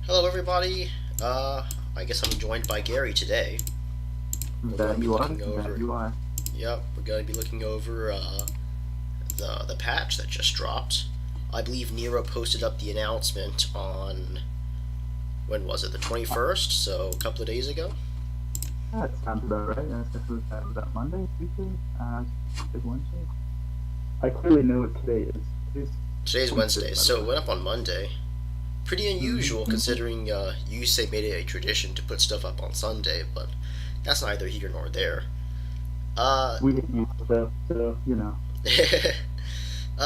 Hello, everybody. I guess I'm joined by Gary today. We're going to That be you are. looking That over. you are. Yep, we're going to be looking over the patch that just dropped. I believe Nero posted up the announcement on when was it? The Uh, 21st, so a couple of days ago. that sounds about right. This was about Monday, Tuesday, is Wednesday. I clearly know what today is. Today's Today's 25th, Wednesday, by the so way. it went up on Monday. Pretty unusual Mm-hmm. considering you say made it a tradition to put stuff up on Sunday, but that's neither here nor there. Uh, We get used to, so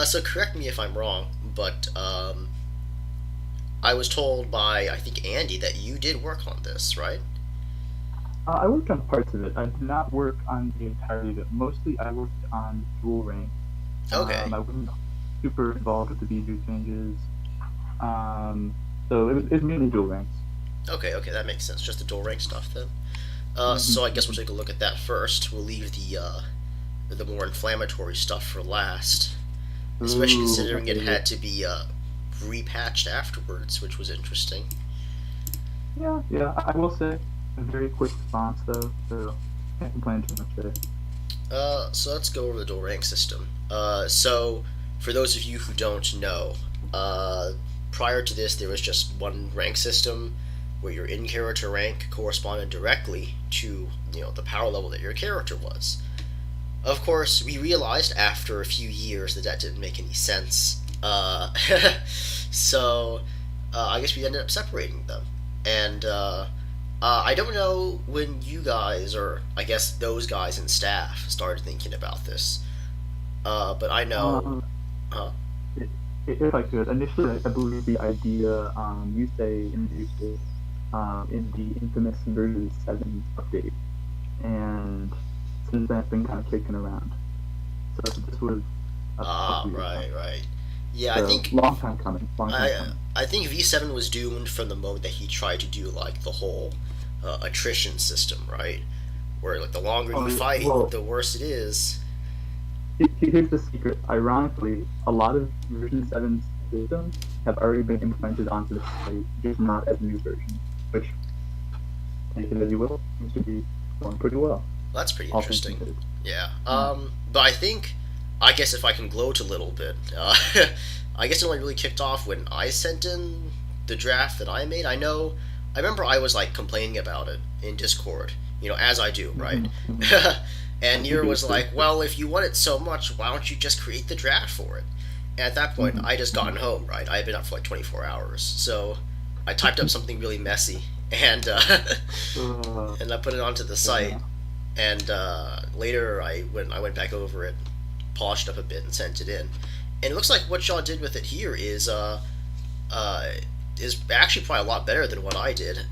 so correct me if I'm wrong, but I was told by I think Andy that you did work on this, right? I worked on parts of it. I did not work on the entirety of it. Mostly, I worked on dual ranks. Okay, I wasn't super involved with the BG changes. Um, so it was mainly dual ranks. okay, that makes sense. Just the dual rank stuff then. So I guess we'll Mm-hmm. take a look at that first. We'll leave the more inflammatory stuff for last, especially Ooh, my considering it favorite. had to be repatched afterwards, which was interesting. Yeah, I will say a very quick response though, so can't complain too much there. So let's go over the dual rank system. So for those of you who don't know, uh, prior to this, there was just one rank system where your in-character rank corresponded directly to the power level that your character was. Of course, we realized after a few years that didn't make any sense. So I guess we ended up separating them, and I don't know when you guys, or I guess those guys in staff, started thinking about this. But I know. Um, Huh? i- if I could, initially I believe the idea you say introduced it in the infamous version 7 update, and since then it's been kind of kicking around. So this was a couple years ago. Right. Yeah, I So think long time coming, long time I coming. I think V7 was doomed from the moment that he tried to do like the whole attrition system, right? Where like the longer Oh, you yeah, fight, well, the worse it is. here's the secret. Ironically, a lot of version 7 systems have already been implemented onto the site, just not as new versions, which, take it as you will, seems to be going pretty well, Well, that's pretty all things interesting. considered. Yeah. Yeah. But I think, I guess if I can gloat a little bit, I guess it only really kicked off when I sent in the draft that I made. I remember I was like complaining about it in Discord, as I do, right? Mm-hmm. And As you Nir do, was sir. like, well, if you want it so much, why don't you just create the draft for it? And at that point, Mm-hmm. I just Mm-hmm. gotten home, right? I had been up for like 24 hours. So I typed up something really messy and, Uh, and I put it onto the fair site, enough. and later I went back over it, polished up a bit, and sent it in. And it looks like what y'all did with it here uh, is actually probably a lot better than what I did.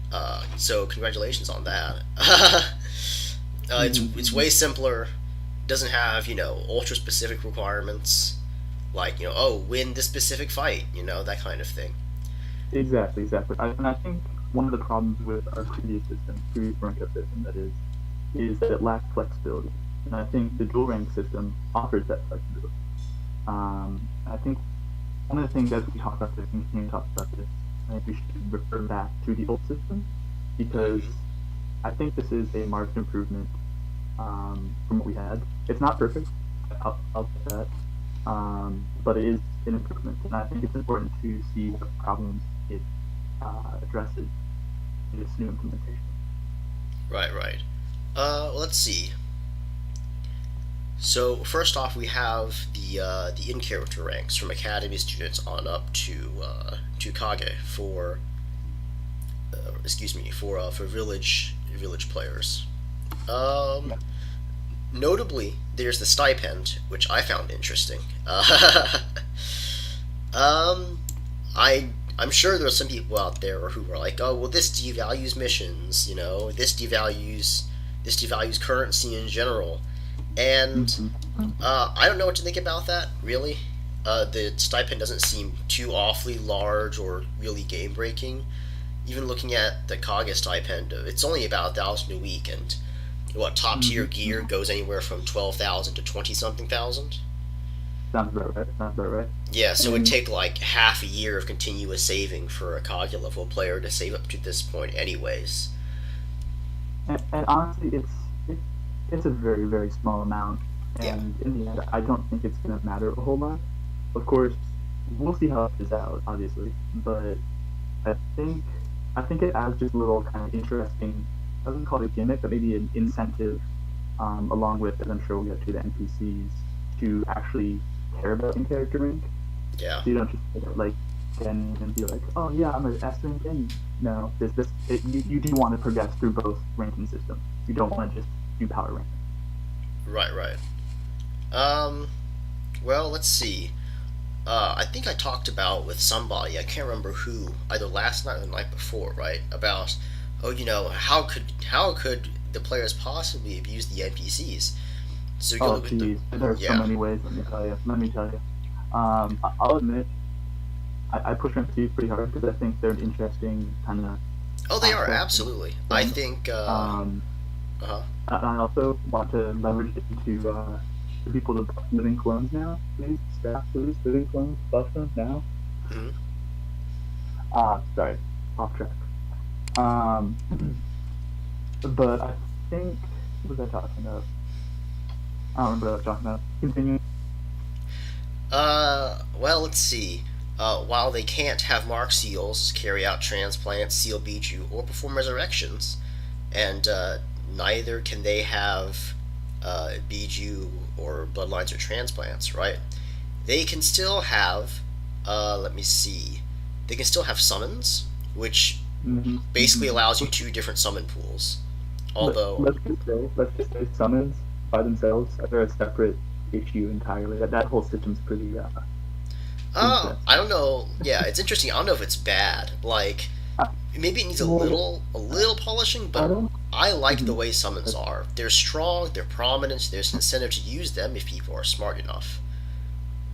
So congratulations on that. Mm-hmm. It's Mm-hmm. way simpler. Doesn't have ultra specific requirements like oh, win this specific fight, that kind of thing. Exactly. And I think one of the problems with our previous system, previous rank up system, is that it lacked flexibility. And I think the dual rank system offers that flexibility. I think one of the things as we talk about this and continue to talk about this, I think we should refer back to the old system because Hmm. I think this is a marked improvement from what we had. It's not perfect, I'll say that, but it is an improvement, and I think it's important to see what problems it addresses in this new implementation. Right. Let's see. So first off, we have the in character ranks from academy students on up to Kage for excuse me for village players. Um, Yeah. Notably, there's the stipend, which I found interesting. Um, I'm sure there's some people out there who are like, oh well, this devalues missions, this devalues currency in general, and Mm-hmm. I don't know what to think about that really. The stipend doesn't seem too awfully large or really game breaking. Even looking at the Kaga stipend, it's only about 1,000 a week, and what top tier Mm-hmm. gear goes anywhere from 12,000 to 20 something thousand. Sounds about right. Sounds about right. Yeah, so it'd And take like half a year of continuous saving for a COG level player to save up to this point, anyways. and honestly, it's it's a very very small amount, Yeah, and in the end, I don't think it's gonna matter a whole lot. Of course, we'll see how it plays out, obviously, but I think I think it adds just a little kind of interesting. I wouldn't call it a gimmick, but maybe an incentive, along with, as I'm sure we'll get to, the NPCs to actually care about in character rank. yeah. So you don't just like scan and be like, oh yeah, I'm an S rank in. No, you do want to progress through both ranking systems. You don't want to just do power ranking. Right, right. Um, well, let's see. I think I talked about with somebody, I can't remember who, either last night or the night before, right? About, oh, how could the players possibly abuse the NPCs? So you Oh look at the, geez, there are so yeah. many ways. Let me tell you. Let me tell you. I'll admit, I push NPCs pretty hard because I think they're an interesting kind of Oh, they are aspect of absolutely. I things. think. Um, Uh-huh. and I also want to leverage it into the people to buff living clones now. Please, staff, please, living clones, buff them now. Hmm. Sorry, off track. Um, but I think what was I talking about? I don't remember what I was talking about. Continue. Well, let's see. While they can't have mark seals, carry out transplants, seal Bijou, or perform resurrections, and neither can they have Bijou or bloodlines or transplants, right? They can still have, let me see, they can still have summons, which Mm-hmm, basically mm-hmm. allows you two different summon pools. Let, Although, let's just say summons by themselves are a separate issue entirely. That whole system's pretty I interesting. don't know. Yeah, it's interesting. I don't know if it's bad. Like, Uh, maybe it needs a well, little polishing, I but don't. I like the Mm-hmm. way summons are. They're strong, they're prominent, there's incentive to use them if people are smart enough.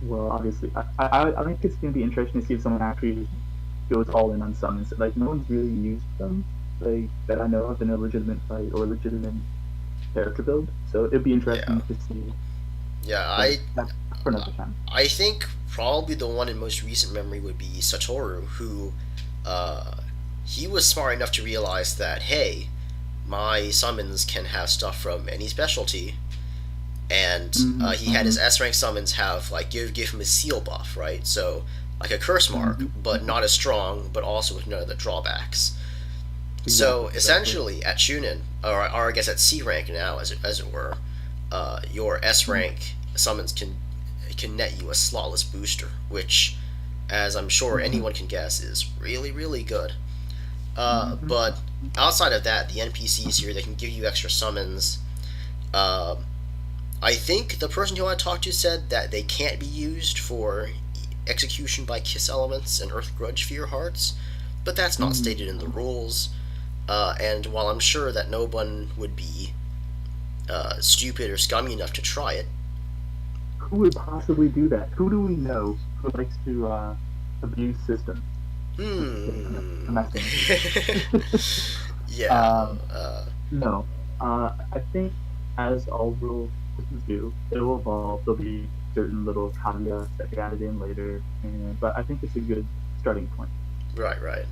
Well, obviously, I think it's going to be interesting to see if someone actually goes all in on summons. Like, no one's really used them, like, that I know of in a legitimate fight or legitimate character build. So it'd be Yeah, interesting to see, yeah. but that's for another time. I think probably the one in most recent memory would be Satoru, who uh, he was smart enough to realize that hey, my summons can have stuff from any specialty, and Mm-hmm, he had mm-hmm, his S rank summons have like give him a seal buff, right? So like a curse mark, mm-hmm, but mm-hmm. not as strong, but also with none of the drawbacks. So Exactly, exactly. essentially, at Shunin, or I guess at C rank now, as it were, your S rank summons can net you a slotless booster, which, as I'm sure Mm-hmm, anyone can guess, is really really good. mm-hmm. But outside of that, the NPCs here they can give you extra summons. Uh, I think the person who I talked to said that they can't be used for execution by kiss elements and Earth Grudge Fear Hearts, but that's not Mm-hmm. stated in the rules. And while I'm sure that no one would be stupid or scummy enough to try it, Who would possibly do that? Who do we know who likes to abuse systems? I'm just kidding. I'm hmm, messing with you. yeah, No. I think as all rule systems do, it will evolve. There'll be certain little caveats that get added in later, but I think it's a good starting point. right, right.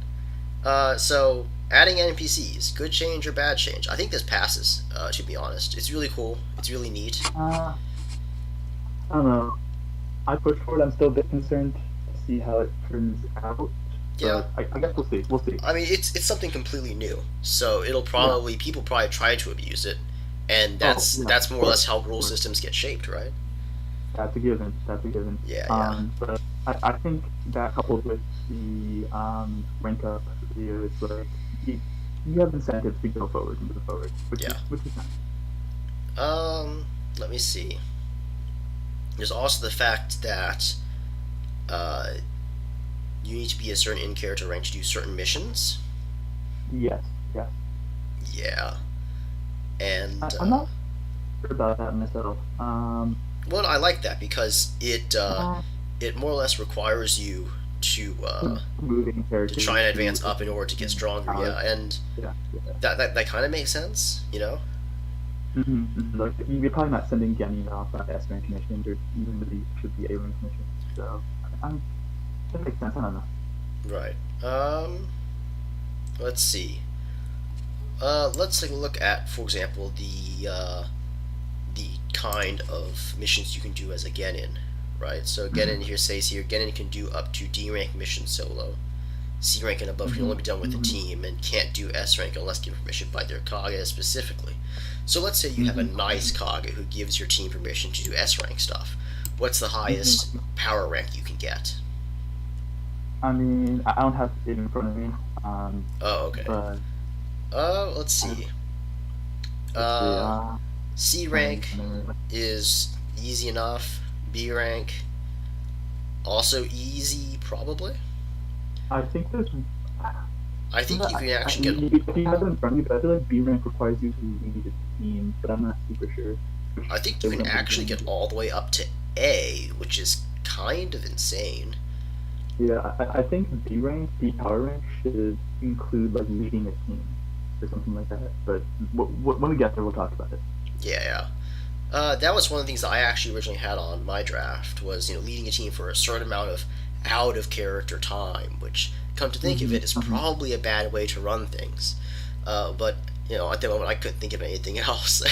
So adding NPCs, good change or bad change? I think this passes. To be honest, it's really cool. It's really neat. Uh, I don't know. I push for it. I'm still a bit concerned to see how it turns out, Yeah, but I guess we'll see. We'll see. I mean it's something completely new, so it'll Yeah. probably people probably try to abuse it, and Oh, that's yeah. that's Of more or course. less how Of rule course. systems get shaped, right? That's a given. That's a given. Yeah, yeah, But I think that coupled with the rank up is like you, you have incentives to go forward and move forward, yeah. which is nice. Let me see. There's also the fact that uh, you need to be a certain in character rank to do certain missions. Yes, yes. Yeah, and I'm not sure about that myself. well, I like that because Uh, it more or less requires you moving to characters try and to advance up in order to get stronger. powers. Yeah, and Yeah, yeah. that kind of makes sense, you know. Like you're probably not sending Genny off on S rank missions, or even really should be A rank missions. So that makes sense. I don't know. Right. Let's see. Let's take a look at, for example, the kind of missions you can do as a Genin, right? So Genin here says here, Genin can do up to D rank missions solo. C rank and above can only be done with the team, and can't do S rank unless given permission by their Kage specifically. So let's say you have a nice Kage who gives your team permission to do S rank stuff. What's the highest power rank you can get? I mean, I don't have it in front of me. Oh, okay. But Let's see. let's see. C rank is easy enough. B rank also easy, probably. I think there's. I think you can actually get. If you have it in front of you, but I feel like B rank requires you to lead a team, but I'm not super sure. I think you can actually get all the way up to A, which is kind of insane. Yeah, I think B power rank should include like leading a team or something like that. But when we get there, we'll talk about it. Yeah. That was one of the things that I actually originally had on my draft was leading a team for a certain amount of out of character time, which come to think of it is probably a bad way to run things. But at the moment I couldn't think of anything else.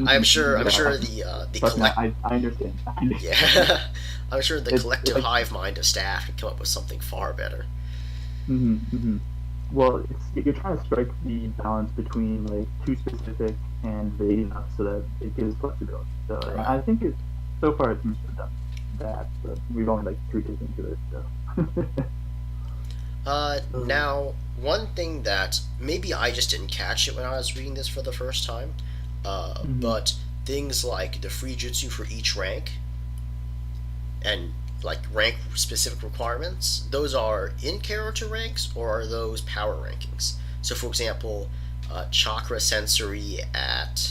I'm sure the I understand. Yeah, I'm sure the collective hive mind of staff could come up with something far better. Well, you're trying to strike the balance between like too specific and vague enough so that it gives flexibility. So Right. I think so far it's done that, but we've only like 3 days into it. So Now, one thing that maybe I just didn't catch it when I was reading this for the first time, but things like the free jutsu for each rank and like rank specific requirements, those are in character ranks or are those power rankings? So, for example, chakra sensory at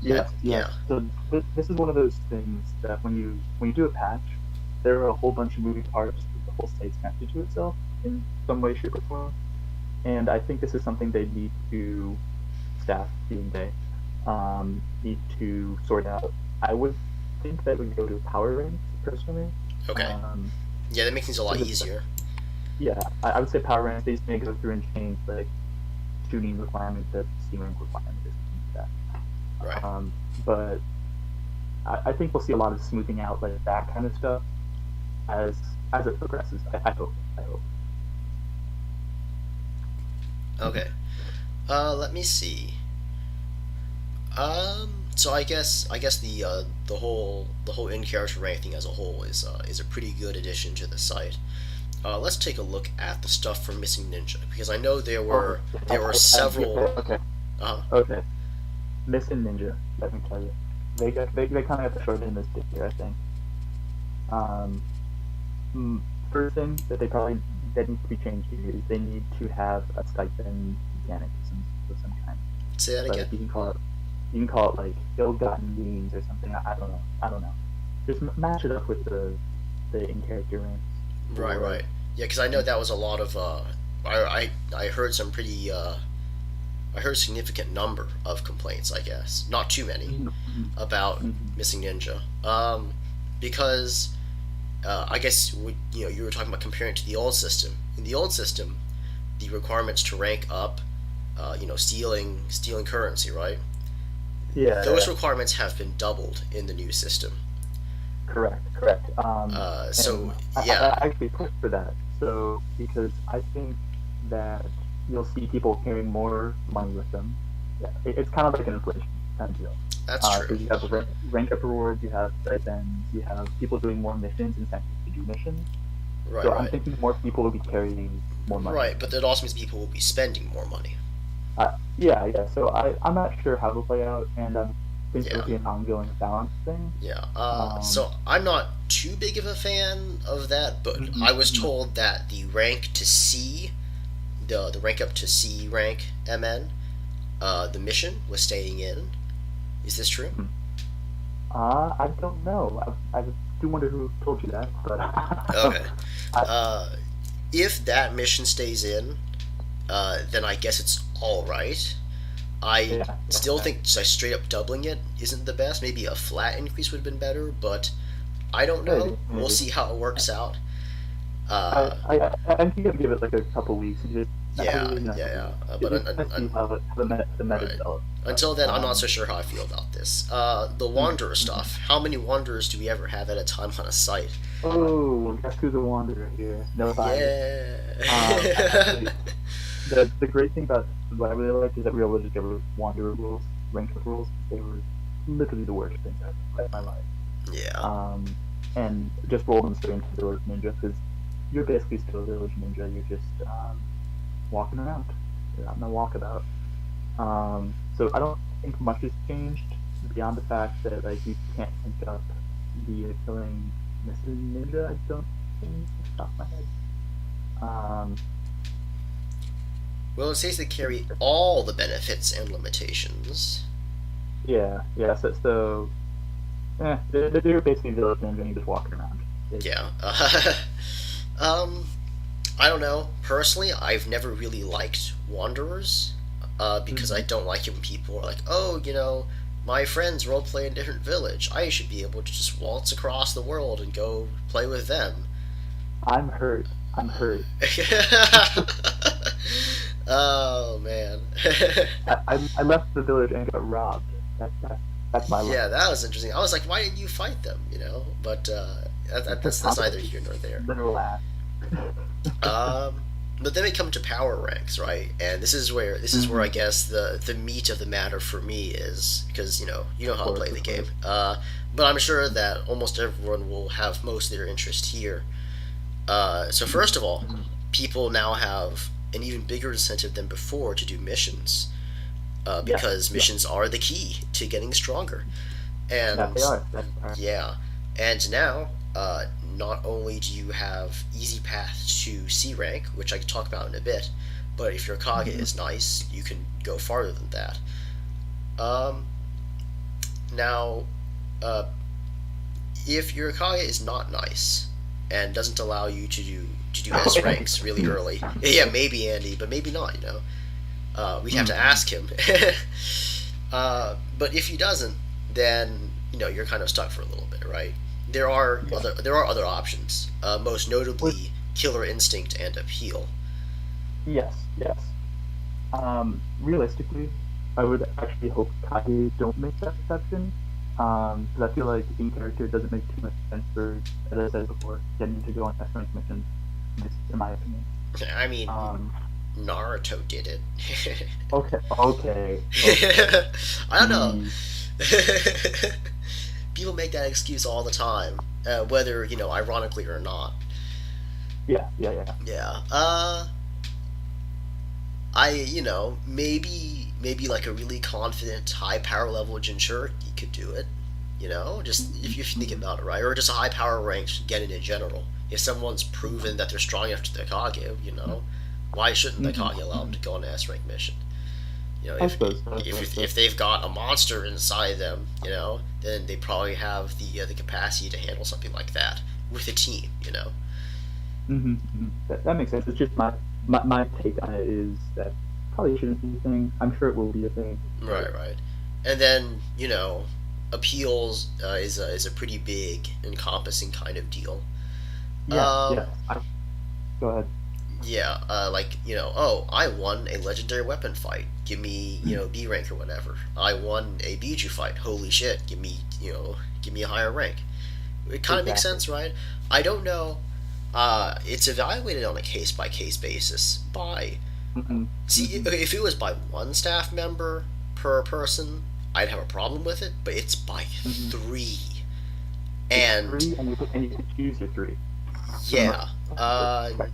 yeah. So this is one of those things that when you do a patch, there are a whole bunch of moving parts that the whole site's connected to itself in some way, shape, or form. And I think this is something they need to staff being they need to sort out. I would think that would go to power ranks personally. Okay. Yeah, that makes things a lot easier. Yeah, I would say power ranks. They just may go through and change like tuning requirement to C rank requirement or something like that. Right. But I think we'll see a lot of smoothing out like that kind of stuff as it progresses. I hope. Okay. Let me see. So I guess the whole in character ranking as a whole is a pretty good addition to the site. Let's take a look at the stuff from Missing Ninja because I know there were several. Okay. Okay. Missing Ninja. Let me tell you, they kind of got the short end of the stick here. I think. First thing that needs to be changed here is they need to have a stipend mechanic of some kind. Say that again. You can call it like ill-gotten gains or something. I don't know. Just match it up with the in character ranks. Right. Yeah, because I know that was a lot of. I heard some pretty. I heard a significant number of complaints. I guess not too many about Missing Ninja. Because I guess you were talking about comparing it to the old system. In the old system, the requirements to rank up, stealing currency, right? Yeah. Those requirements have been doubled in the new system. Correct. So I actually pushed for that. So because I think that you'll see people carrying more money with them. Yeah, it's kind of like an inflation kind of deal. That's true. Because you have rank up rewards, you have stipends, you have people doing more missions, incentives to do missions. Right. So I'm thinking more people will be carrying more money. Right, but that also means people will be spending more money. Yeah. So I'm not sure how it'll play out, and I think it'll be an ongoing balance thing. Yeah. So I'm not too big of a fan of that, but I was told that the rank to C, the rank up to C rank MN, the mission was staying in. Is this true? I don't know. I do wonder who told you that, but okay. If that mission stays in, then I guess it's all right. I Yeah, still yeah. think just straight up doubling it isn't the best. Maybe a flat increase would have been better, but I don't Maybe, know. We'll maybe. see how it works out. I, Uh, I, I think I'd give it like a couple weeks and just, yeah, yeah, yeah. But just kind of see how the meta right. develops. But, Until then, I'm not so sure how I feel about this. The mhm, Wanderer mhm. stuff. How many Wanderers do we ever have at a time on a site? Oh, guess who's a wanderer here? No bias. Yeah. Actually, the great thing about what I really like is that we were able to just get rid of wanderer rules, rank up rules. They were literally the worst things I've ever in my life. Yeah. Um, and just roll them straight into village ninja because you're basically still a village ninja. You're just walking around. You're out in a walkabout. So I don't think much has changed beyond the fact that like you can't sync up the killing Mr. Ninja. I don't think off the top of my head. Um, Well, it says they carry all the benefits and limitations. yeah, yeah. They're basically village ninja and you're just walking around. It's Yeah. Um, I don't know. Personally, I've never really liked Wanderers, because I mhm. don't like it when people are like, "Oh, my friends roleplay in a different village. I should be able to just waltz across the world and go play with them." I'm hurt. I'm hurt. Oh man. I left the village and got robbed. That's my Yeah, life. that was interesting. I was like, "Why didn't you fight them?" But that's neither here nor there. Literal ass. Um, but then we come to power ranks, right? And this is where I Mhm. guess the meat of the matter for me is, because you know Of how to course, play the of game. course. But I'm sure that almost everyone will have most of their interest here. So first of all, Mhm. people now have an even bigger incentive than before to do missions, Yes, because yes, missions are the key to getting stronger. that And they are. That they are. yeah, and now, not only do you have easy path to C rank, which I can talk about in a bit, but if your Kage Mhm. is nice, you can go farther than that. Um, Now, uh, if your Kage is not nice and doesn't allow you to do Oh, S Andy, ranks really please. early, yeah, maybe Andy, but maybe not. We'd have to Mhm. ask him. But if he doesn't, then you're kind of stuck for a little bit, right? There are Yeah. other options, most Which, notably Killer Instinct and Appeal. yes, yes. Realistically, I would actually hope Kage don't make that exception. Because I feel like in character it doesn't make too much sense for, as I said before, getting to go on S rank missions, at least in my opinion. I mean, Um, Naruto did it. okay, okay, okay. I don't know. Jeez. People make that excuse all the time, whether ironically or not. Yeah, yeah, yeah. Yeah. Maybe like a really confident, high power level Jinchuriki could do it. Just if you think Mhm. about it, right? Or just a high power ranked Genin in general. If someone's proven that they're strong enough to the Kage, why shouldn't the Mhm. Kage allow them Mhm. to go on an S rank mission? I If suppose so, I suppose if so. if they've got a monster inside them, then they probably have the capacity to handle something like that with a team. That makes sense. It's just my take on it is that probably shouldn't be a thing. I'm sure it will be a thing, but Right, right. And then appeals, is a pretty big, encompassing kind of deal. yes, Um, yes. Go ahead. yeah, like oh, I won a legendary weapon fight. Give me B rank or whatever. I won a Biju fight. Holy shit! Give me a higher rank. It kind of makes Exactly. sense, right? I don't know. It's evaluated on a case by case basis by. hmm See, hmm if it was by one staff member per person, I'd have a problem with it. But it's by hmm three, It's and three, and you can choose your three for the most yeah, part.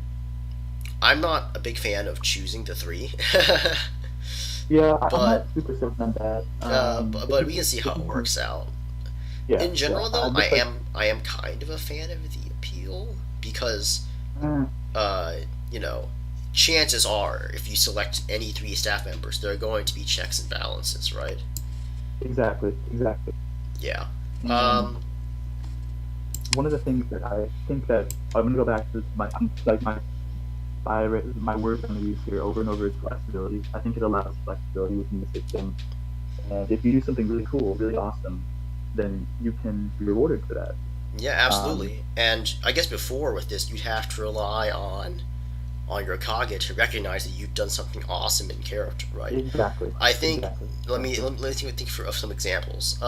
I'm not a big fan of choosing the three. Yeah, I'm but not super certain on that. but we can see how it works out. Yeah, In yeah. general, though, I Just like, am kind of a fan of the appeal because uh, uh, you know, chances are if you select any three staff members, there are going to be checks and balances, right? exactly, exactly. Yeah. And Um, one of the things that I think that I'm gonna go back to my my words I'm going to use here over and over is flexibility. I think it allows flexibility within the system. And if you do something really cool, really awesome, then you can be rewarded for that. Yeah, Um, absolutely. And I guess before with this, you'd have to rely on your Kage to recognize that you've done something awesome in character, right? exactly, I think exactly, let me think of some examples.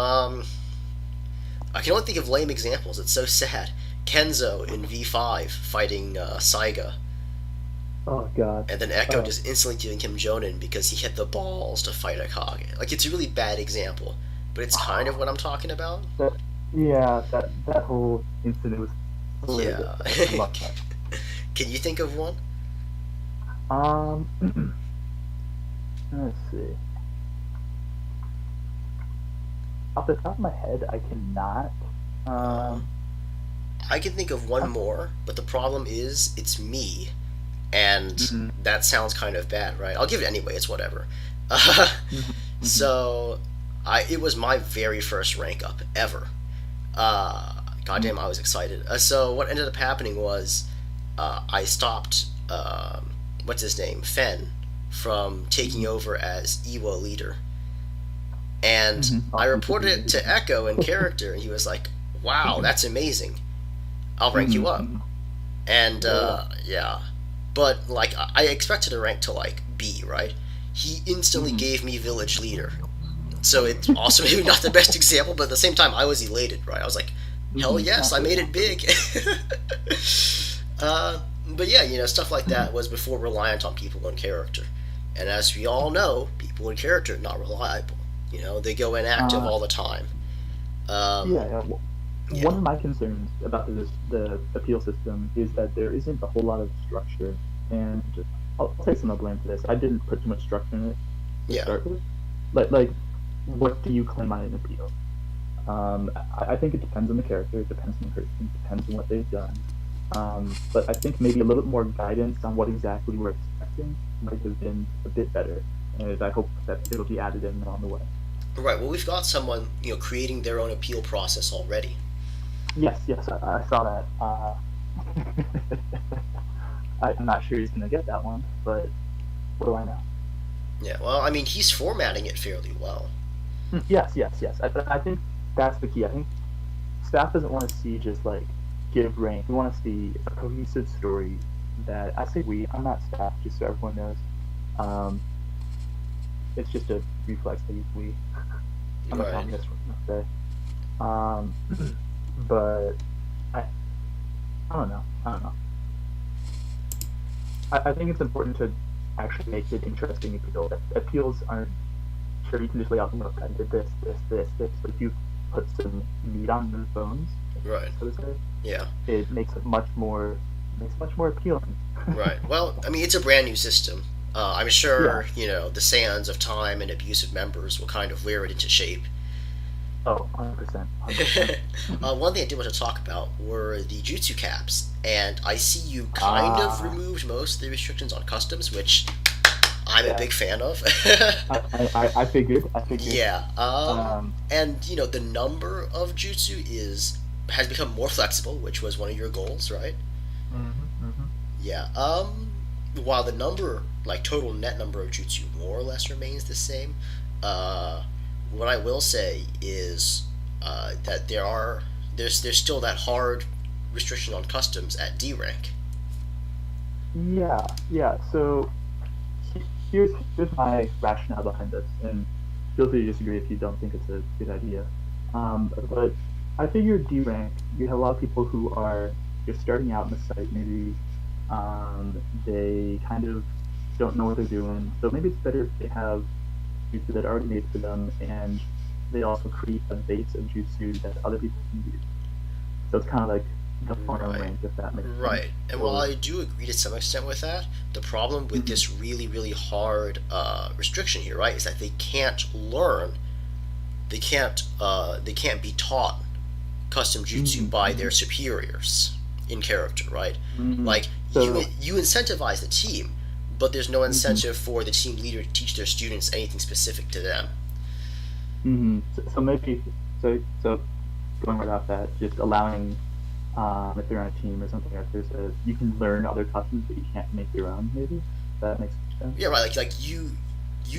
I can only think of lame examples. It's so sad. Kenzo in V5 fighting Saiga, Oh God. and then Echo Uh, just instantly killing him Jonin because he had the balls to fight a Kage. Like, it's a really bad example, but it's kind of what I'm talking about. that, yeah, that whole incident was hilarious. Yeah. I love that. Can you think of one? Um, let's see. Off the top of my head, I cannot. Uh, Um, I can think of one I, more, but the problem is it's me, and mhm, that sounds kind of bad, right? I'll give it anyway. It's whatever. mhm, mhm, So, it was my very first rank up ever. mhm, Goddamn, I was excited. So what ended up happening was I stopped what's his name, Fen, from taking mhm, over as Iwo leader, and I Awesome reported super it to leader. Echo in character, and he was like, "Wow, that's amazing. I'll rank you Mhm, up." mhm. And Yeah. yeah, but like I expected a rank to like B, right? He instantly Mhm. gave me village leader, so it's also maybe not the best example, but at the same time I was elated, right? I was like, hell yes, I Absolutely, made it absolutely. big. But yeah, stuff like that was before reliant on people and character, and as we all know, people and character are not reliable. They go inactive Uh, all the time. Um, yeah, yeah. yeah, One of my concerns about the appeal system is that there isn't a whole lot of structure, and I'll take some of the blame for this. I didn't put too much structure in it to yeah, start with. Like, what do you claim on an appeal? I think it depends on the character, it depends on the person, it depends on what they've done. But I think maybe a little bit more guidance on what exactly we're expecting might have been a bit better, and I hope that it'll be added in along the way. right. Well, we've got someone creating their own appeal process already. Yes, yes, I saw that. I'm not sure he's gonna get that one, but what do I know? Yeah, well, I mean, he's formatting it fairly well. Yes, yes, yes. I think that's the key. I think staff doesn't want to see just like give rank. We want to see a cohesive story that I say we. I'm not staff, just so everyone knows. Um, it's just a reflex to use we. I'm a Right, communist, we're gonna say. Um, but I, I don't know. I don't know. I think it's important to actually make it interesting appeal. Appeals aren't sure you can just lay out, look, I did this, this, this, this. But if you put some meat on those bones, right. so to say, Yeah, it makes it much more appealing. right. Well, I mean, it's a brand new system. I'm Yeah. sure, the sands of time and abusive members will kind of wear it into shape. Oh, 100%, 100%. One thing I did want to talk about were the jutsu caps, and I see you kind of Ah, removed most of the restrictions on customs, which I'm a yeah. big fan of. I figured. I figured. Yeah. Um, And the number of jutsu has become more flexible, which was one of your goals, right? hmm Yeah. While the number, like total net number of jutsu, more or less remains the same. Uh, what I will say is that there's still that hard restriction on customs at D rank. Yeah, yeah. So here's my rationale behind this, and feel free to disagree if you don't think it's a good idea. But I figure D rank, you have a lot of people who are just starting out in the site. Maybe they kind of don't know what they're doing. So maybe it's better if they have jutsu that are already made for them, and they also create a base of jutsu that other people can use. So it's kind of like the farm Right. rank, if that makes sense. Right. And while Or I do agree to some extent with that, the problem with mhm, this really, really hard restriction here, right, is that they can't learn, they can't be taught custom jutsu mhm, by their mhm, superiors in character, right? mhm. Like you So you incentivize the team, but there's no mhm, incentive for the team leader to teach their students anything specific to them. mhm. So maybe so going right off that, just allowing If they're on a team or something like this, you can learn other customs, but you can't make your own. Maybe that makes sense. Yeah, right. Like you,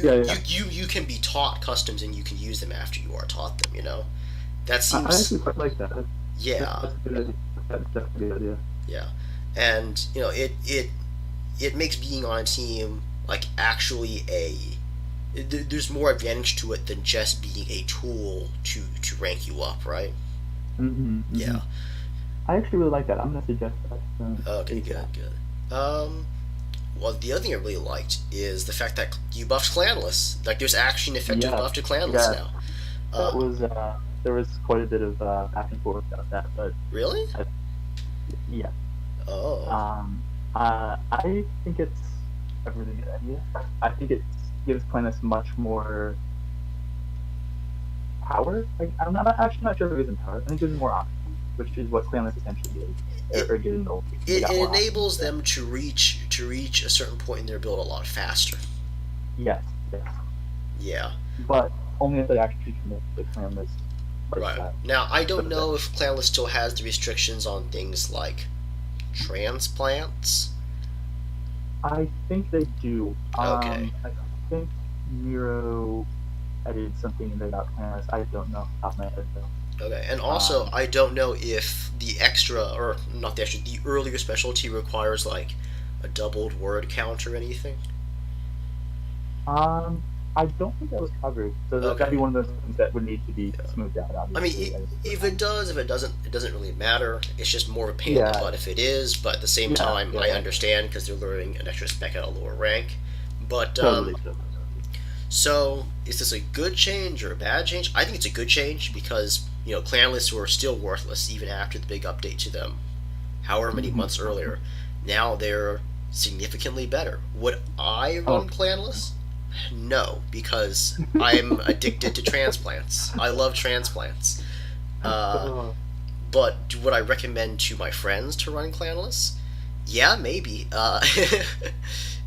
Yeah, yeah. you can be taught customs and you can use them after you are taught them. That I actually seems quite like that. yeah, That's a good idea. That's definitely a good idea. yeah, and it makes being on a team like actually there's more advantage to it than just being a tool to rank you up, right? Mm-hmm. Yeah. I actually really like that. I'm gonna suggest that Okay, good, ASAP. good. Well, the other thing I really liked is the fact that you buffed clanless. Like, there's actually an effective Yes, buff to clanless yes. now. That Uh, was there was quite a bit of back and forth about that, but really? I, yeah. Oh, Um, I think it's a really good idea. I think it gives planets much more power. Like, actually not sure if it gives them power. I think it gives them more options, which is what clanless essentially is, it or getting old. They it, got it more options. enables them to reach a certain point in their build a lot faster. Yes, yes, Yeah. but only if they actually commit to the clanless Right. lifestyle. Now, I don't But know if clanless still has the restrictions on things like transplants. I think they do. Okay. I think Miro edited something in there about clanless. I don't know off the top of my head though. Okay, and also Um, I don't know if the extra, or not the extra, the earlier specialty requires like a doubled word count or anything. Um, I don't think that was covered, so that'd be Okay, one of those things that would need to be yeah. smoothed out, I mean, obviously. if it does, if it doesn't, it doesn't really matter. It's just more of a pain in the Yeah, butt if it is. But at the same yeah, time, yeah, I yeah. understand because they're learning an extra spec at a lower rank. But Totally, totally, totally. so is this a good change or a bad change? I think it's a good change because clan lists were still worthless even after the big update to them however many Hmm. months earlier. Now they're significantly better. Would I Oh, run clanless? No, because I'm addicted to transplants. I love transplants. Uh, oh, but would I recommend to my friends to run clanless? Yeah, maybe.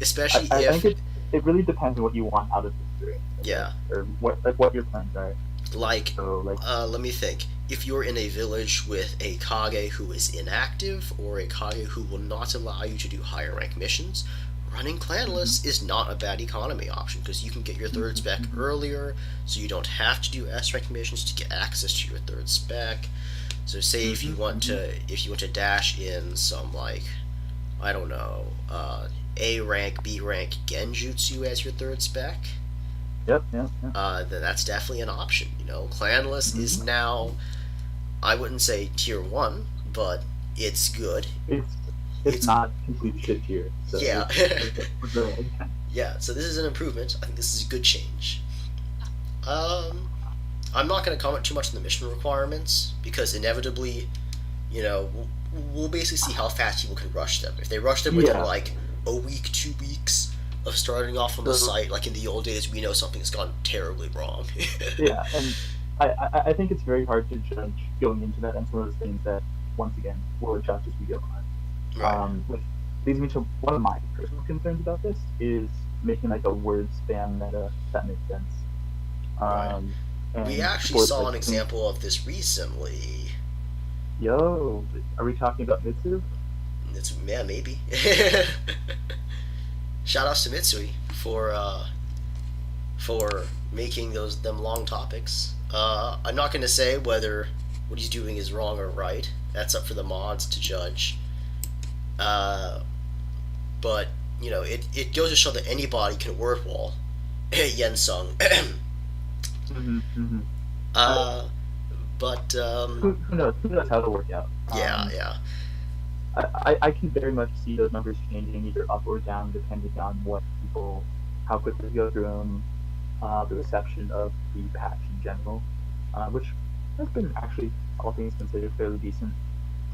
Especially I think if, it really depends on what you want out of this experience, I guess, yeah, or what your plans are. like, So like, let me think. If you're in a village with a Kage who is inactive, or a Kage who will not allow you to do higher rank missions, running hmm clanless is not a bad economy option because you can get your third spec hmm earlier, so you don't have to do S rank missions to get access to your third spec. So say if you want hmm to dash in some like I don't know A rank B rank Genjutsu as your third spec, Yep, yep, yep. then that's definitely an option. Clanless is hmm now, I wouldn't say tier one, but it's good. It's it's It's not complete shit here, so yeah, we're good. yeah. So this is an improvement. I think this is a good change. Um, I'm not going to comment too much on the mission requirements because inevitably, we'll basically see how fast people can rush them. If they rush them within Yeah. like a week, 2 weeks of starting off on the So site, like in the old days, we know something's gone terribly wrong. yeah, and I think it's very hard to judge going into that, and some of those things that once again will adjust as we go on. Right, Which leads me to one of my personal concerns about this is making like a word spam meta, if that makes sense. right. Um, We and actually for saw like an example of this recently. yo, are we talking about Mitsu? It's yeah, maybe. Shout outs to Mitsui for making them long topics. I'm not going to say whether what he's doing is wrong or right. That's up for the mods to judge. Uh, but it goes to show that anybody can word wall. Yen Sung. Mm-hmm. Uh, uh, but who knows? Who knows how it'll work out? yeah, yeah, I can very much see those numbers changing either up or down depending on what people, how quickly they go through them, the reception of the patch in general, which has been actually, all things considered, fairly decent.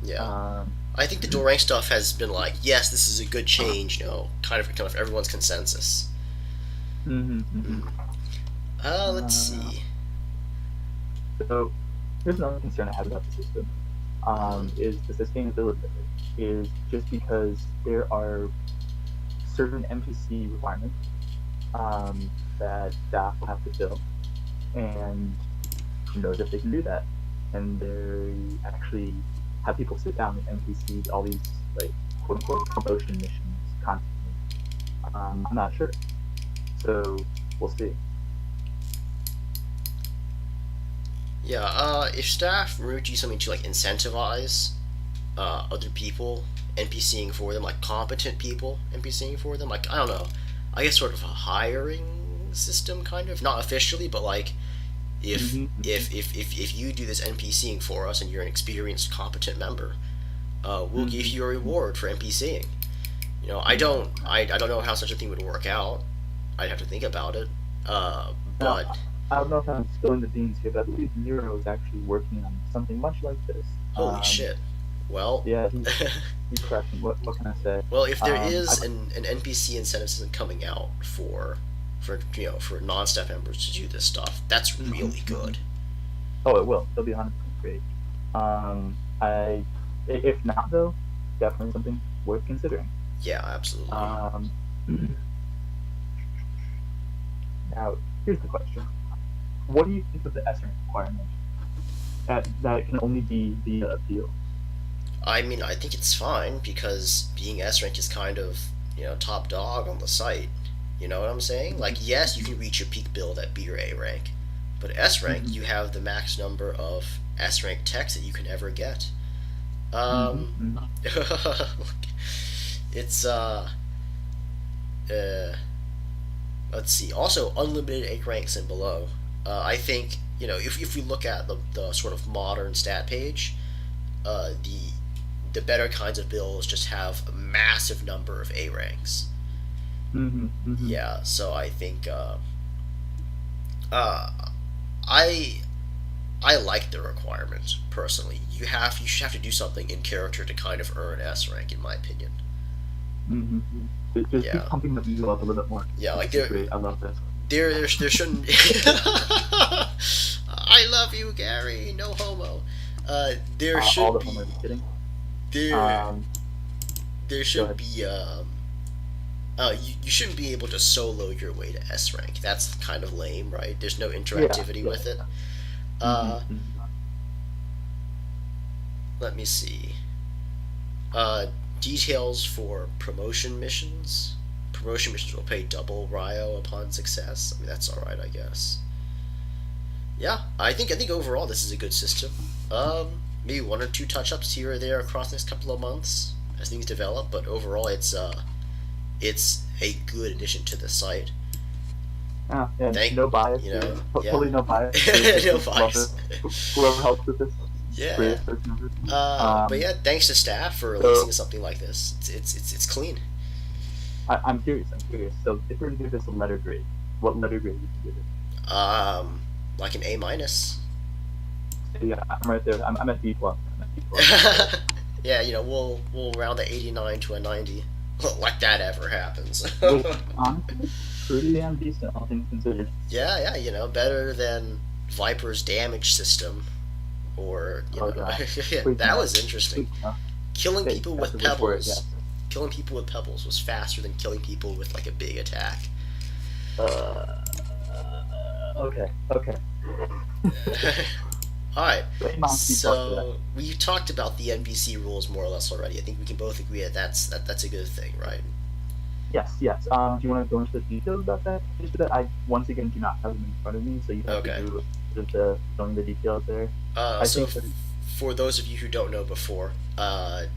yeah. Um, I think the dual rank stuff has been like, yes, this is a good change. Kind of everyone's consensus. hmm Let's uh, see. so here's another concern I have about the system, is the sustainability of it. Is just because there are certain NPC requirements that staff will have to fill, and who knows if they can do that. And they actually have people sit down with NPCs, all these like quote unquote promotion missions constantly. I'm not sure. So we'll see. Yeah, if staff were to do something to like incentivize other people NPCing for them, like competent people NPCing for them, like I don't know, I guess sort of a hiring system, kind of, not officially, but like if you do this NPCing for us and you're an experienced, competent member, we'll give you a reward for NPCing. You know, I don't know how such a thing would work out. I'd have to think about it. Now, But I don't know if I'm spilling the beans here, but I believe Nero is actually working on something much like this. holy shit. Well, Yeah, he's crashing. What can I say? well, if there I, is an NPC incentive system coming out for non-staff members to do this stuff, that's really good. oh, it will. It'll be 100% great. I if not though, definitely something worth considering. Yeah, absolutely. Um, now here's the question: what do you think of the S rank requirement? That it can only be via appeal. I mean, I think it's fine because being S rank is kind of, top dog on the site. You know what I'm saying? Like, yes, you can reach your peak build at B or A rank, but S rank, you have the max number of S rank techs that you can ever get. It's let's see. Also, unlimited A ranks and below. I think if we look at the sort of modern stat page, the better kinds of builds just have a massive number of A ranks. Yeah, so I think I like the requirement personally. You should have to do something in character to kind of earn S rank, in my opinion. Just Yeah. keep pumping the eagle up a little bit more. Yeah, like This is great. I love this. there shouldn't. I love you, Gary. No homo. There All should the be fun. Kidding. there Um, there Go should ahead. be you shouldn't be able to solo your way to S rank. That's kind of lame, right? There's no interactivity with it. Let me see. Details for promotion missions. Promotion missions will pay double Ryo upon success. I mean, that's all right, I guess. Yeah, I think overall this is a good system. Maybe one or two touch-ups here or there across the next couple of months as things develop, but overall it's a good addition to the site. And no bias. Yeah. Totally no bias. No Just love bias. it. Whoever helps with this. Yeah. Greatest person ever. But yeah, thanks to staff for releasing something like this. It's clean. I'm curious. So if we're gonna give this a letter grade, what letter grade would you give it? Like an A minus. Yeah, I'm right there. I'm at B plus. Yeah, we'll round the 89 to a 90. Like that ever happens. Which, honestly, pretty damn decent, all things considered. Yeah, better than Viper's damage system, or God. yeah, Please that no. was interesting. Please no. Killing Okay, people that's with a good word, pebbles. yes. Killing people with pebbles was faster than killing people with like a big attack. Okay. Alright, Great mouse to be talked so we talked about the NPC rules more or less already. I think we can both agree that that's a good thing, right? Yes. Do you want to go into the details about that? Just that I once again do not have them in front of me, so you have Okay. to do sort of showing the details there. So think that for those of you who don't know before, I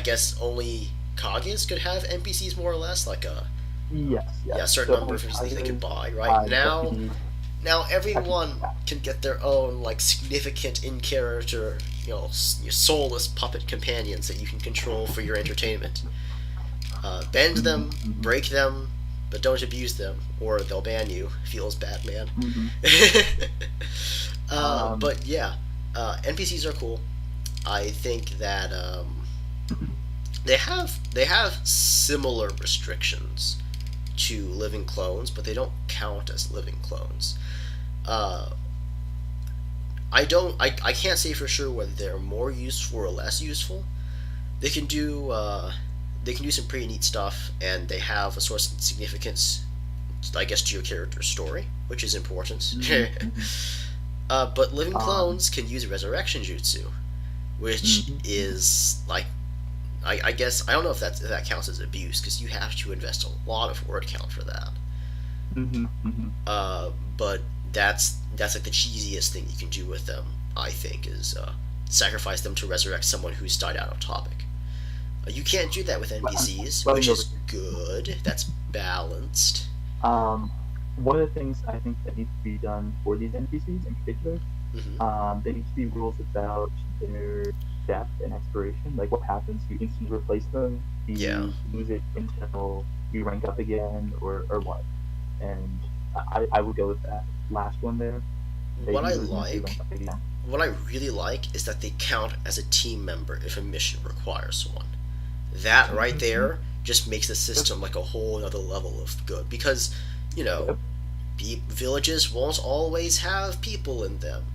guess only Kages could have NPCs more or less, like a yes. certain So, number of things they can buy, uh, right? Now deputy- everyone can get their own like significant in character, soulless puppet companions that you can control for your entertainment. Bend them, break them, but don't abuse them, or they'll ban you. Feels bad, man. But yeah, NPCs are cool. I think that they have similar restrictions to living clones, but they don't count as living clones. I can't say for sure whether they're more useful or less useful. They can do some pretty neat stuff, and they have a source of significance, I guess, to your character's story, which is important. But living clones can use resurrection jutsu, which Mm-hmm. is like I guess I don't know if that counts as abuse because you have to invest a lot of word count for that. Mm-hmm. Mm-hmm. But that's like the cheesiest thing you can do with them. I think is sacrifice them to resurrect someone who's died out of topic. You can't do that with But I'm NPCs, butting which over is here. good. That's balanced. Um, One of the things I think that needs to be done for these NPCs in particular, Hmm. there needs to be rules about their death and expiration. Like what happens? You instantly replace them? Do Yeah. you lose it until you rank up again, or what? And I would go with that last one there. That What I you lose them until you like, rank up again. what I really like, is that they count as a team member if a mission requires one. That right Mm-hmm. there just makes the Yep. system like a whole other level of good because, you know, Yep. villages won't always have people in them.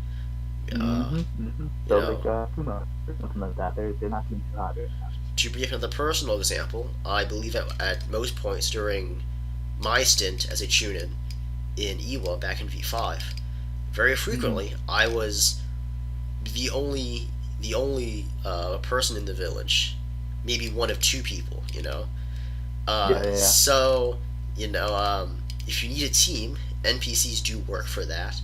Uh, Mm-hmm. Mm-hmm. you So like know, Puma or something like that. They're not doing too hot right now. to give another personal example, I believe at most points during my stint as a Chunin in Iwa back in V5, very Mm-hmm. frequently I was the only person in the village, maybe one of two people. Yeah, yeah, yeah. So if you need a team, NPCs do work for that.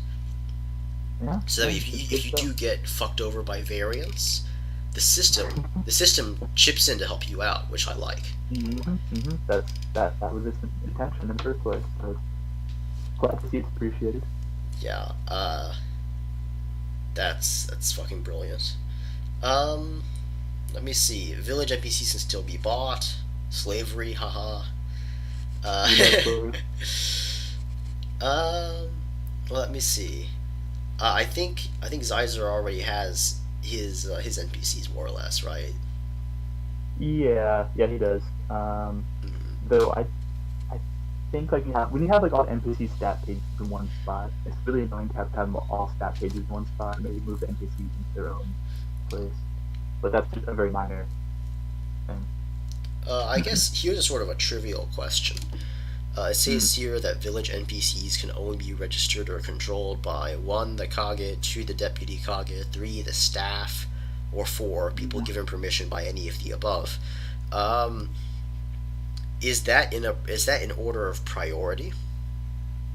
Yeah, So that yeah, if it's you, good if you stuff. do get fucked over by variants, the system chips in to help you out, which I like. Mm-hmm. Mm-hmm. That was its intention in the first place. So it's glad to see it's appreciated. Yeah, that's fucking brilliant. Um, Let me see. Village NPCs can still be bought. Slavery, haha. Uh, We love slavery. um, Let me see. I think Zyzer already has his NPCs more or less, right? Yeah, yeah, he does. Mm, Though I think like when you have like all NPC stat pages in one spot, it's really annoying to have all stat pages in one spot. Maybe move the NPCs into their own place. But that's just a very minor thing. I guess here's a sort of a trivial question. It Mm. says here that village NPCs can only be registered or controlled by 1. The Kage, 2. The Deputy Kage, 3. The staff, or 4. People Yeah. given permission by any of the above. Um, is that in order of priority?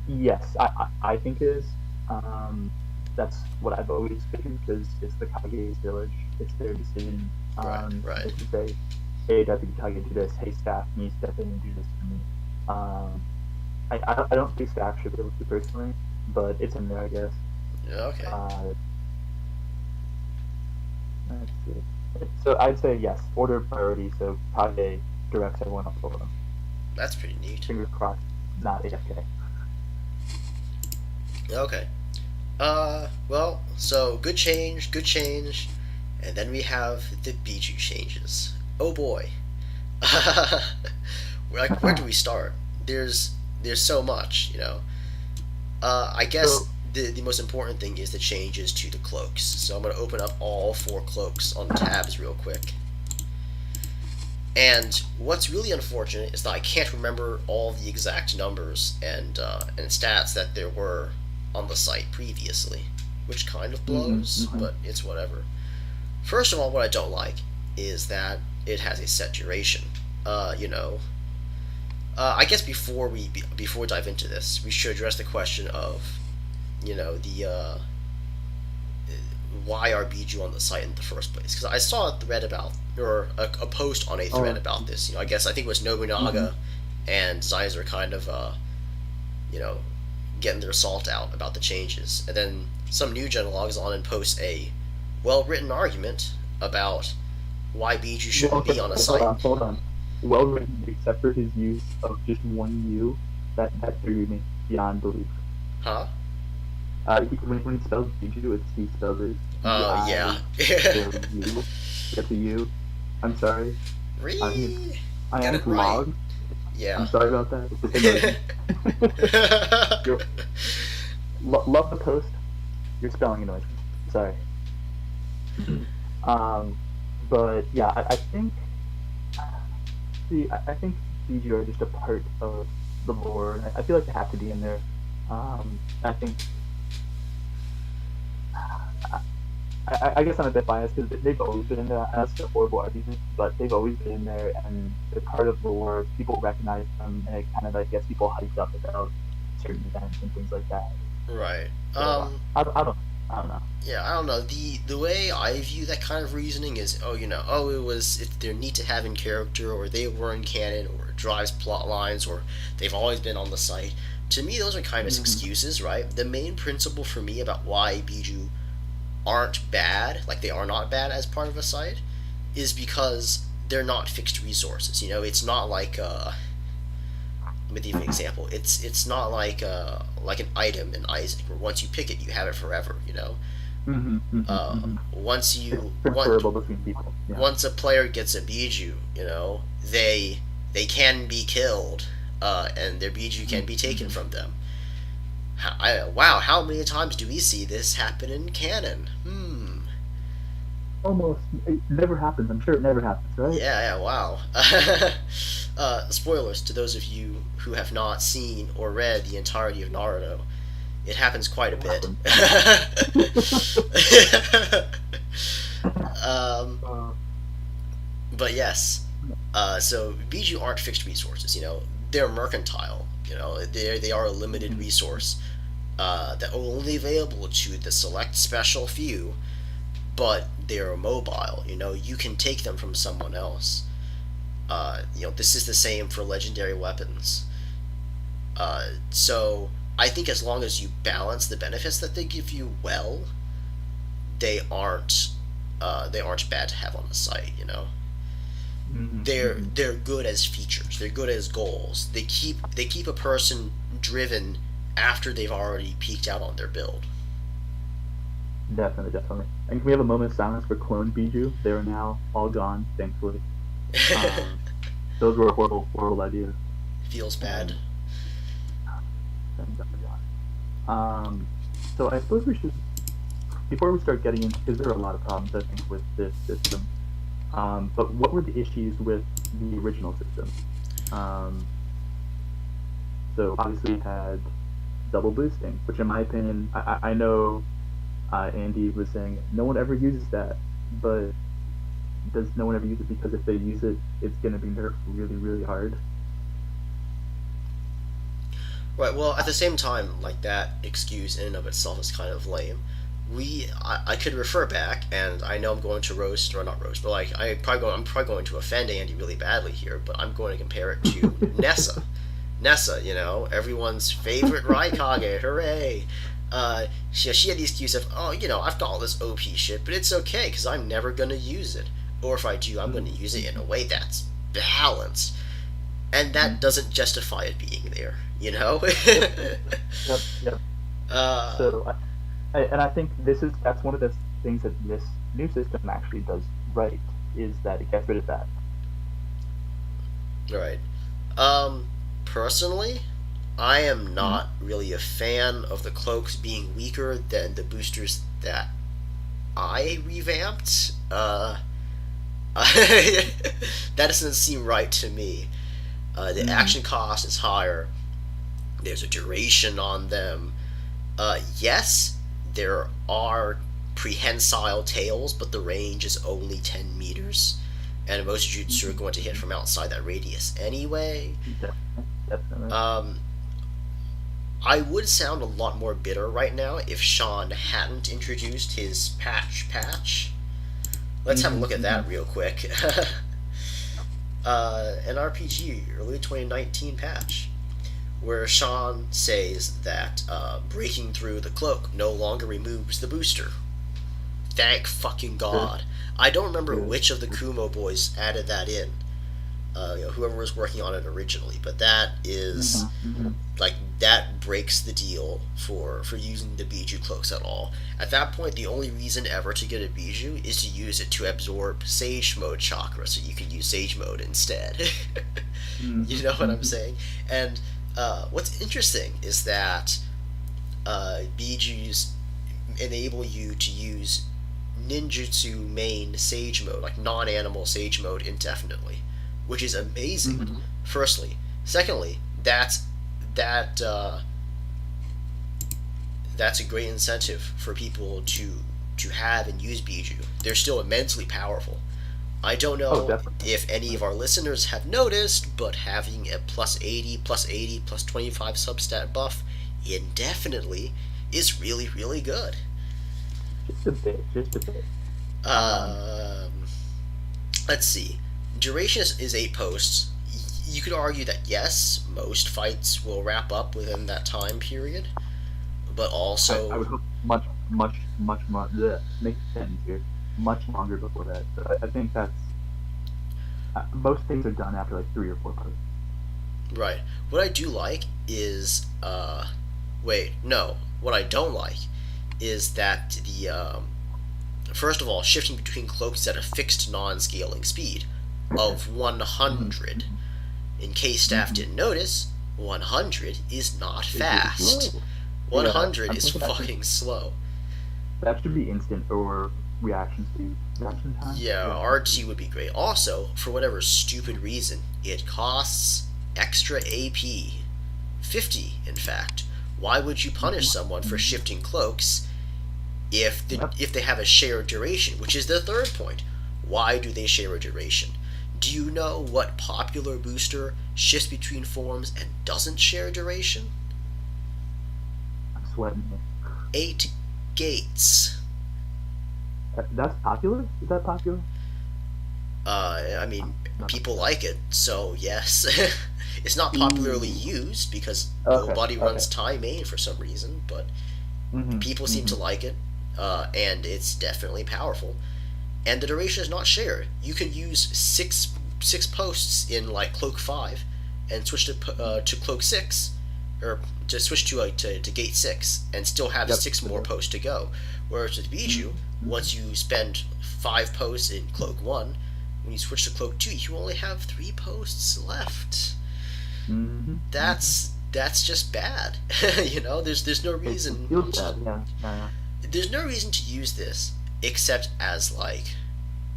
Yes, I think it is. Um, that's what I've always figured because it's the Kage's village. It's their decision. Right, right. They can say, "Hey, Deputy Kage, do this. Hey, staff, can you step in and do this for me?" I don't think staff should be able to personally, but it's in there, I guess. Yeah, okay, Uh, let's see. So I'd say yes, order of priority. So Kage directs everyone else over them. that's pretty neat. Fingers crossed, not AFK. Okay. Well, so good change, and then we have the Bijou changes. Oh boy. Where do we start? There's there's so much. I guess So the most important thing is the changes to the cloaks. So I'm gonna open up all 4 cloaks on the tabs real quick. And what's really unfortunate is that I can't remember all the exact numbers and stats that there were on the site previously, which kind of mm-hmm, blows, mm-hmm. but it's whatever. First of all, what I don't like is that it has a set duration. Uh, you know, I guess before we dive into this, we should address the question of the why are Bijou on the site in the first place? Because I saw a thread about or a post on a thread Oh, about this. I think it was mm-hmm. Nobunaga and Zeiser kind of you know getting their salt out about the changes, and then some new gen logs on and posts a well written argument about why Bijou Well, shouldn't okay, be on a okay, hold site. on, hold on. Well written, except for his use of just one U. That threw me beyond belief. Huh? When he spells Bijou, he spells it B I Yeah. J U. Get the U. I'm sorry. He Re I Get am it right. log. I'm Yeah. sorry about that. It just annoys me. You're, love the post. Your spelling annoys me. Sorry. um, but yeah, I think I think Fiji are just a part of the lore. And I feel like they have to be in there. I think I, I guess I'm a bit biased because they've always been in there. And that's a horrible argument, but they've always been in there, and they're part of the lore. People recognize them, and it kind of like gets people hyped up about certain events and things like that. Right. So I don't know. Yeah, I don't know. The way I view that kind of reasoning is, oh, they're neat to have in character, or they were in canon, or it drives plot lines, or they've always been on the site. To me, those are kind of Mm-hmm. excuses, right? The main principle for me about why Biju aren't bad, like they are not bad as part of a site, is because they're not fixed resources. It's not like let me give you an example. It's not like an item in Isaac where once you pick it, you have it forever. Mm-hmm, mm-hmm, mm-hmm. Once It's you transferable between people. Yeah. once a player gets a Biju, they can be killed, and their Biju can be taken Mm-hmm. from them. Wow, how many times do we see this happen in canon? Almost, it never happens. I'm sure it never happens, right? Yeah, wow. Spoilers to those of you who have not seen or read the entirety of Naruto. It happens quite a It bit. happens. um, uh, but yes, so Biju aren't fixed resources. They're mercantile. They are a limited mhm. resource that are only available to the select special few. But they're mobile. You can take them from someone else. This is the same for legendary weapons. So I think as long as you balance the benefits that they give you well, they aren't they aren't bad to have on the site. Mhm, mhm. They're good as features. They're good as goals. They keep a person driven after they've already peaked out on their build. Definitely, definitely. And can we have a moment of silence for clone Biju? They are now all gone, thankfully. Um, those were horrible, horrible ideas. Feels bad. And thank God. So I suppose we should, before we start getting into, because there are a lot of problems I think with this system. But what were the issues with the original system? Um, so obviously it had double boosting, which in my opinion, I know Andy was saying no one ever uses that, but does no one ever use it because if they use it, it's going to be nerfed really, really hard? Right. Well, at the same time, like that excuse in and of itself is kind of lame. I could refer back, and I know I'm going to roast or not roast, but like I'm probably going to offend Andy really badly here, but I'm going to compare it to Nessa. Nessa, everyone's favorite Raikage, hooray! She had the excuse of, oh, I've got all this OP shit, but it's okay because I'm never gonna use it, or if I do, I'm gonna use it in a way that's balanced, and that doesn't justify it being there. Yep, yep, yep. uh, So, and I think that's one of the things that this new system actually does right is that it gets rid of that. right. Um, Personally, I am Mm-hmm. not really a fan of the cloaks being weaker than the boosters that I revamped. That doesn't seem right to me. The Mm-hmm. action cost is higher. There's a duration on them. Yes, there are prehensile tails, but the range is only 10 meters. And most jutsu are going to hit Mm-hmm. from outside that radius anyway. Definitely, definitely. Um, I would sound a lot more bitter right now if Sean hadn't introduced his patch. Let's have a Mm-hmm. look at Mm-hmm. that real quick. NRPG early 2019 patch, where Sean says that breaking through the cloak no longer removes the booster. Thank fucking Good, God. I don't remember good. which of the Kumo boys added that in. Whoever was working on it originally, but that is Mm-hmm. Mm-hmm. like that breaks the deal for using the Biju cloaks at all. At that point, the only reason ever to get a Biju is to use it to absorb Sage Mode chakra, so you can use Sage Mode instead. You know what I'm Mm-hmm. saying? And what's interesting is that Bijus enable you to use ninjutsu main Sage Mode, like non-animal Sage Mode, indefinitely, which is amazing. Mm-hmm. Firstly, secondly, that that's a great incentive for people to to have and use Bijou. They're still immensely powerful. I don't Oh, know definitely. if any of our listeners have noticed, but having a plus 80, plus 80, plus 25 substat buff indefinitely is really, really good. Just a bit, just a bit. Um, Um, let's see. Duration is 8 posts. You could argue that yes, most fights will wrap up within that time period, but I also, would hope much more. Bleh, make a sentence here. Much longer before that. So I think that's most things are done after like 3 or 4 posts. right. What I do like is, wait, no. What I don't like is that first of all, shifting between cloaks at a fixed non-scaling speed of Mm-hmm. 100. In case staff Mm-hmm. didn't notice, 100 is not It's fast. slow. Yeah, 100 I'm is thinking fucking slow. that should be instant or reaction speed. Reaction time? Yeah, Reaction speed. RT would be great. Also, for whatever stupid reason, it costs extra AP. 50, in fact. Why would you punish someone for Mm-hmm. shifting cloaks Yep. if they have a shared duration, which is the third point? Why do they share a duration? Do you know what popular booster shifts between forms and doesn't share duration? I'm sweating here. 8 gates. That's popular? Is that popular? I mean, Not people like it, so yes. It's not popularly Ooh. used because Okay. nobody runs Okay. Time main for some reason, but Mm-hmm. people seem to Mm-hmm. like it, and it's definitely powerful. And the duration is not shared. You can use six posts in like Cloak 5 and switch to Cloak 6, or to switch to Gate 6, and still have Yep. 6 more posts to go. Whereas with Bijou, Mm-hmm. once you spend 5 posts in Cloak 1, when you switch to Cloak 2, you only have 3 posts left. Mm-hmm. Mm-hmm. That's just bad. There's no It reason feels to bad. Yeah. Yeah. there's no reason to use this except as like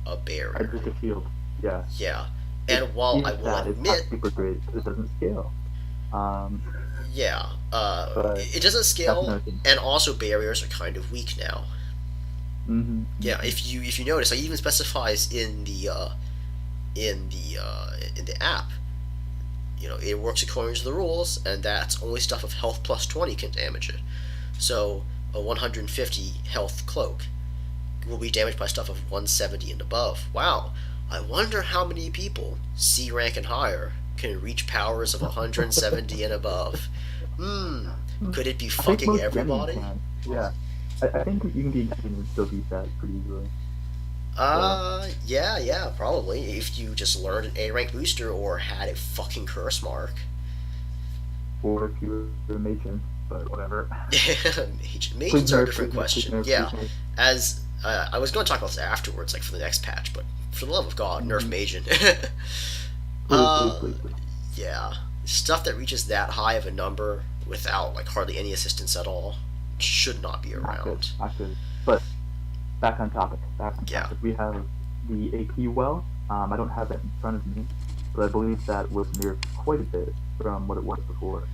a barrier. Just a shield. Yeah. Yeah. It And while I is will sad. It's not admit, super great because it doesn't scale. Um, yeah, but it doesn't that's scale, another thing. and also barriers are kind of weak now. Mm-hmm. Yeah, Mm-hmm. if you notice, I even specifies in the app. It works according to the rules, and that's only stuff of health plus 20 can damage it. So a 150 health cloak will be damaged by stuff of 170 and above. Wow, I wonder how many people, C rank and higher, can reach powers of 170 and above. Hmm, could it be I think fucking most Genin everybody? can. Yeah. I think you can be Genin and still beat that pretty easily. So, Yeah, probably. If you just learned an A rank booster or had a fucking curse mark. or if you're a Machen, but whatever. Please Mages are a nerf, please different nerf, please question. nerf, please Yeah, nerf. as I was going to talk about this afterwards, like for the next patch, but for the love of God, nerf Mm-hmm. Magen. Please, please, uh, please, please. yeah, stuff that reaches that high of a number without like hardly any assistance at all should not be Not good, around. not good. But back on topic. Back on Yeah, topic. We have the AP well. I don't have it in front of me, but I believe that was nerfed quite a bit from what it was before.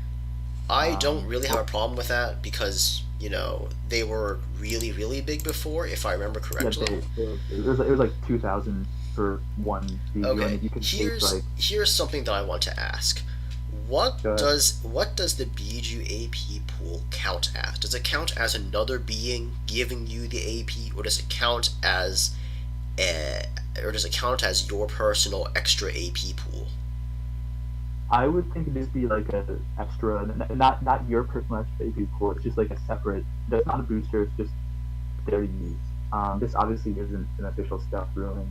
I don't Um, really have a what? problem with that because they were really really big before, if I remember Yeah, correctly. it was like 2,000 for one video, Okay, and you could take here's like here's something that I want to ask. What uh, does the Bijou AP pool count as? Does it count as another being giving you the AP, or does it count as a, or does it count as your personal extra AP pool? I would think it'd just be like a extra, not your personal extra AP core. It's just like a separate. That's not a booster. It's just there to use. This obviously isn't an official stuff ruling.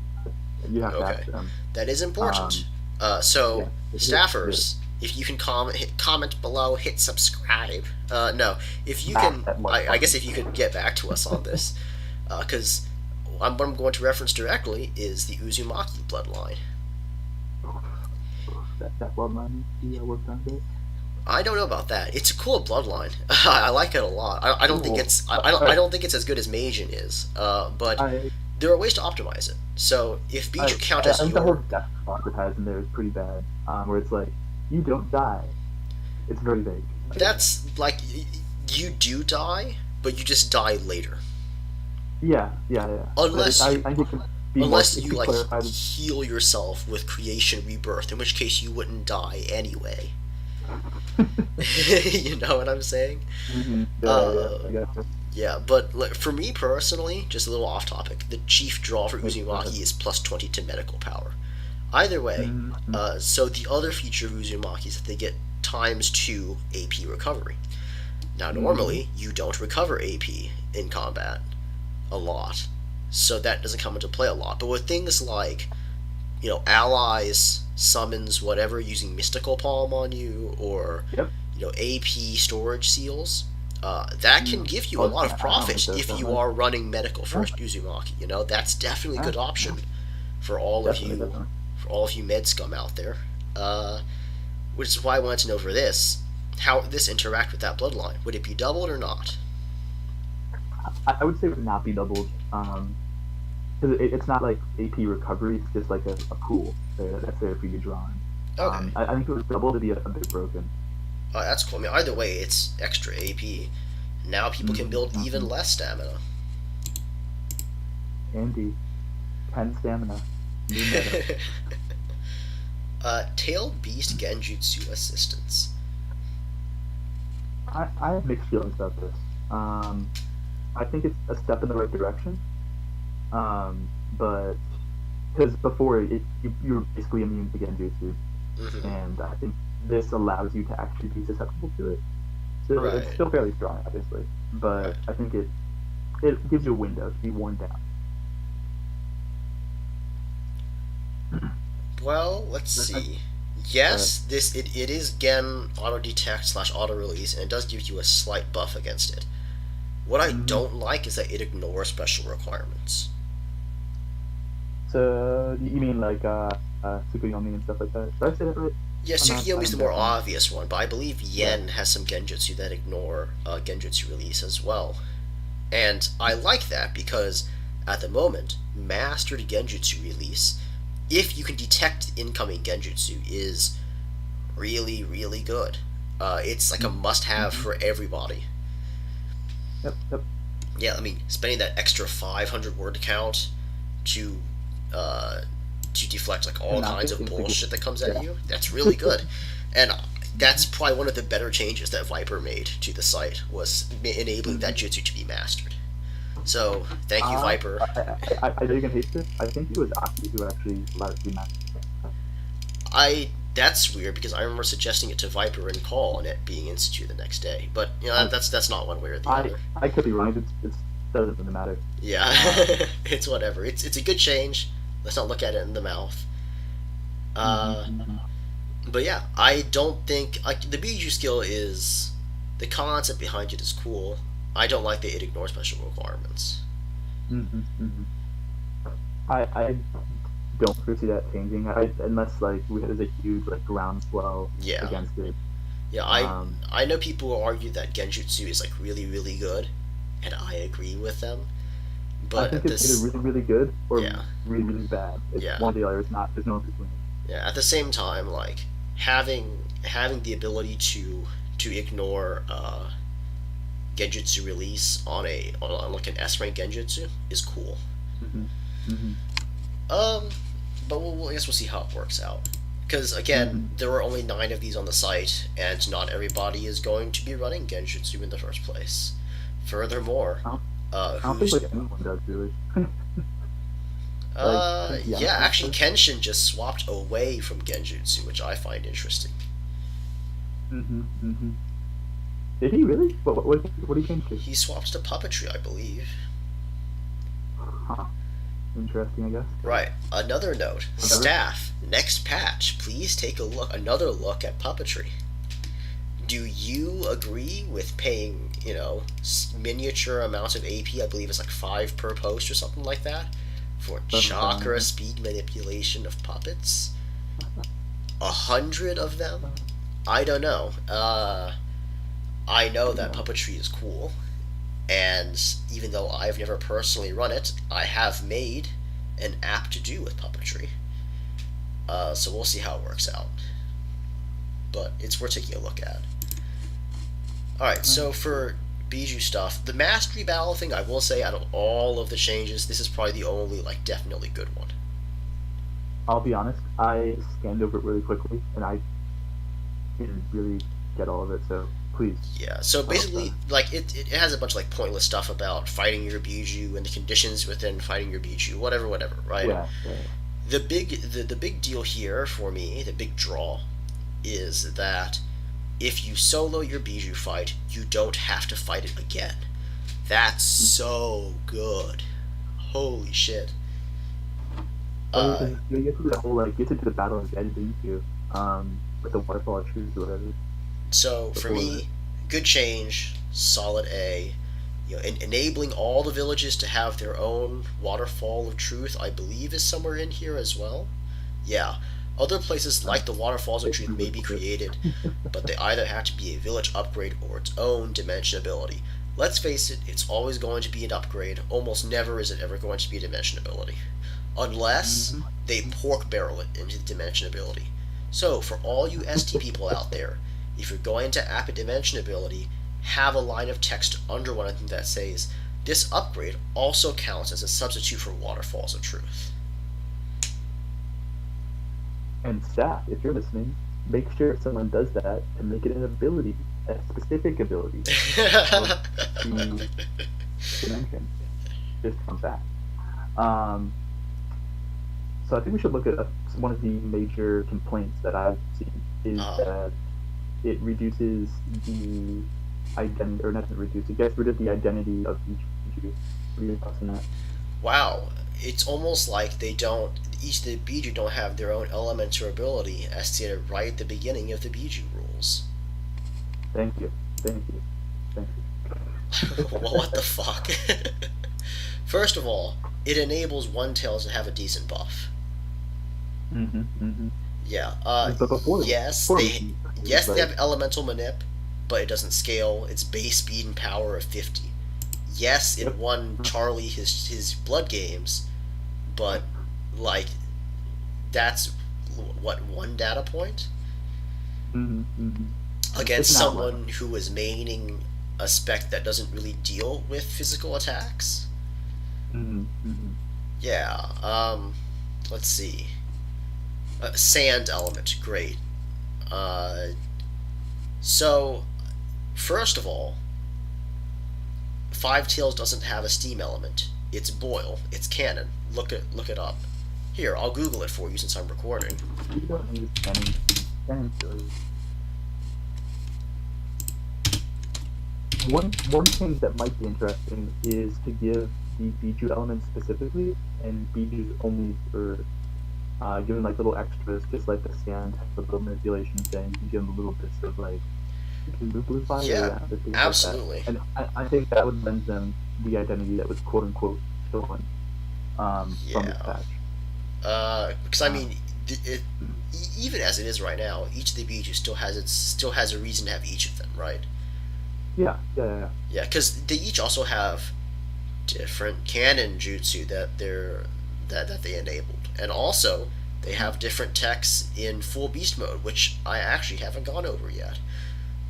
You have to Okay, ask them. that is important. Um, So yeah, it is. staffers, if you can comment below, hit subscribe. No, if you Smash can, that like I guess button. if you could get back to us on this, because what I'm going to reference directly is the Uzumaki bloodline. That bloodline needs to be worked on a bit. I don't know about that. It's a cool bloodline. I like it a lot. I don't think Cool. it's I Alright, don't think it's as good as Majin is. But I, there are ways to optimize it. So if I, Bijou count I as think the whole your, death box it has in there is pretty bad. Where it's like you don't die. It's very vague. that's like you do die, but you just die later. yeah. But Unless you I think it could be more. unless It you could like clarify the. heal yourself with creation rebirth, in which case you wouldn't die anyway. You know what I'm saying? Yeah. Uh, I got you. yeah, but for me personally, just a little off topic, the chief draw for Go ahead. Uzumaki is plus 20 to medical power. Either way, Mm-hmm. so the other feature of Uzumaki is that they get times 2 AP recovery. Now, Mm-hmm. normally, you don't recover AP in combat a lot, so that doesn't come into play a lot. But with things like, allies, summons, whatever, using Mystical Palm on you, or, Yep. AP storage seals, that can Mm. give you a Oh, lot of yeah, I don't like profit those if that you much. are running medical Yeah, first Uzumaki. That's definitely a good yeah, option for all of definitely, you, definitely. for all of you med scum out there. Which is why I wanted to know for this, how would this interact with that bloodline? Would it be doubled or not? I would say it would not be doubled. Because it's not like AP recovery. It's just like a pool that's there for you to draw on. Okay. I think it was doubled to be a bit broken. That's cool. I mean, either way, it's extra AP. Now people can build Mm-hmm. even less stamina. Andy, 10 stamina, new meta. Tailed Beast Genjutsu Assistance. I have mixed feelings about this. I think it's a step in the right direction. But because before you were basically immune to Genjutsu, Hmm. and I think this allows you to actually be susceptible to it. So it's Right, still fairly strong, obviously, right. but I think it gives you a window to be worn down. Well, let's But I, see. uh, Yes, it is Gen auto detect slash auto release, and it does give you a slight buff against it. What I hmm don't like is that it ignores special requirements. So you mean like Tsukuyomi and stuff like that? Did I say that right? Yeah, I'm not. Tsukiyomi's I'm the more definitely. obvious one, but I believe Yeah. Yen has some Genjutsu that ignore Genjutsu release as well. And I like that because at the moment, Mastered Genjutsu release, if you can detect incoming Genjutsu, is really, really good. It's like a hmm must have hmm for everybody. Yep. Yep. Yeah, I mean, spending that extra 500 word count to uh, to deflect like And all not kinds get of insecure. bullshit that comes at Yeah. you, that's really good. And that's hmm probably one of the better changes that Viper made to the site was enabling that hmm jutsu to be mastered. So thank you, Uh, Viper. I know you're gonna hate this. I think it was Aki who actually allowed it to be mastered. I That's weird because I remember suggesting it to Viper and Call and it being instituted the next day. But I that's not one way or the other. I could be wrong. It doesn't really matter. Yeah, Um, it's whatever. It's a good change. Let's not look at it in the mouth. Uh, hmm but yeah, I don't think like the Biju skill is the concept behind it is cool. I don't like that it ignores special requirements. hmm I don't foresee that changing. Unless like there's a huge like groundswell Yeah, against it. yeah. Um, I know people will argue that Genjutsu is like really really good, and I agree with them. I But think at it's either this, really really good or yeah, really bad. It's yeah, one or the other. It's not. There's no in between. yeah. At the same time, like having the ability to ignore Genjutsu release on like an S rank Genjutsu is cool. hmm hmm Um, but I guess we'll see how it works out. Because again, hmm there are only 9 of these on the site, and not everybody is going to be running Genjutsu in the first place. Furthermore, I don't, I don't think who's like anyone does really. Like yeah, Yamato actually does. Kenshin just swapped away from Genjutsu, which I find interesting. Hmm Did he really? What did he change to? He swaps to puppetry, I believe. Huh. Interesting, I guess. Right. Another note. Whatever. Staff, next patch, please take another look at puppetry. Do you agree with paying, miniature amounts of AP? I believe it's like 5 per post or something like that for Doesn't sound chakra anything. speed manipulation of puppets. 100 of them? I don't know. I know that Yeah. puppetry is cool, and even though I've never personally run it, I have made an app to do with puppetry. So we'll see how it works out. But it's worth taking a look at. All right, Right. so for Bijou stuff. The mastery battle thing, I will say, out of all of the changes, this is probably the only like definitely good one. I'll be honest, I scanned over it really quickly, and I didn't really get all of it. So please, Yeah, so tell us basically, like it has a bunch of like pointless stuff about fighting your Bijou and the conditions within fighting your Bijou, whatever, right? Yeah, yeah. The big deal here for me, the big draw, is that if you solo your Bijou fight, you don't have to fight it again. That's so good. Holy shit. Oh, Uh, because you get to do the whole like you get to do the battle again, didn't you? With the waterfall of truth or whatever so for before that. me, good change, solid A. Enabling all the villages to have their own waterfall of truth, I believe, is somewhere in here as well. Yeah, other places like the waterfalls of It truth may really be good. created, but they either have to be a village upgrade or its own dimension ability. Let's face it, it's always going to be an upgrade. Almost never is it ever going to be a dimension ability, unless Mm-hmm. they pork barrel it into the dimension ability. So, for all you ST people out there, if you're going to app a dimension ability, have a line of text under one of them that says, this upgrade also counts as a substitute for Waterfalls of Truth. And staff, if you're listening, make sure someone does that and make it an ability, a specific ability of the dimension. Just come back. Um, so I think we should look at one of the major complaints that I've seen is uh, that it reduces the identity, or not reduce, it gets rid of the identity of each Pikachu. What are your thoughts on that? wow, it's almost like they don't, each of the Bijou don't have their own element or ability as stated right at the beginning of the Bijou rules. Thank you. Thank you. Thank you. Well, what the fuck? First of all, it enables One Tails to have a decent buff. Mm-hmm, mm-hmm. Yeah. But Yes, before they we yes they like, have elemental manip, but it doesn't scale. It's base speed and power of 50. Yes, it yep. won Charlie his blood games, but like that's what, one data point Mm-hmm, mm-hmm. It's against an outlier. someone who is maining a spec that doesn't really deal with physical attacks. Mm-hmm, mm-hmm. Yeah. Let's see. Sand element, great. Uh, so first of all, Five Tails doesn't have a steam element. It's boil. It's canon. Look it up. Here, I'll Google it for you since I'm recording. You don't need scanning abilities. One change that might be interesting is to give the Bijou elements specifically and Bijou's only for giving like little extras, just like the sand has a little manipulation thing. You give them little bits of like you can move blue fire, Yeah, yeah, the things like that. absolutely. And I think that would lend them the identity that was quote unquote stolen from this Yeah. patch. Because I Um, mean, even as it is right now, each of the Bijou still has a reason to have each of them, right? yeah, yeah, yeah, yeah. Yeah, because they each also have different canon jutsu that they enabled, and also they have different techs in full beast mode, which I actually haven't gone over yet.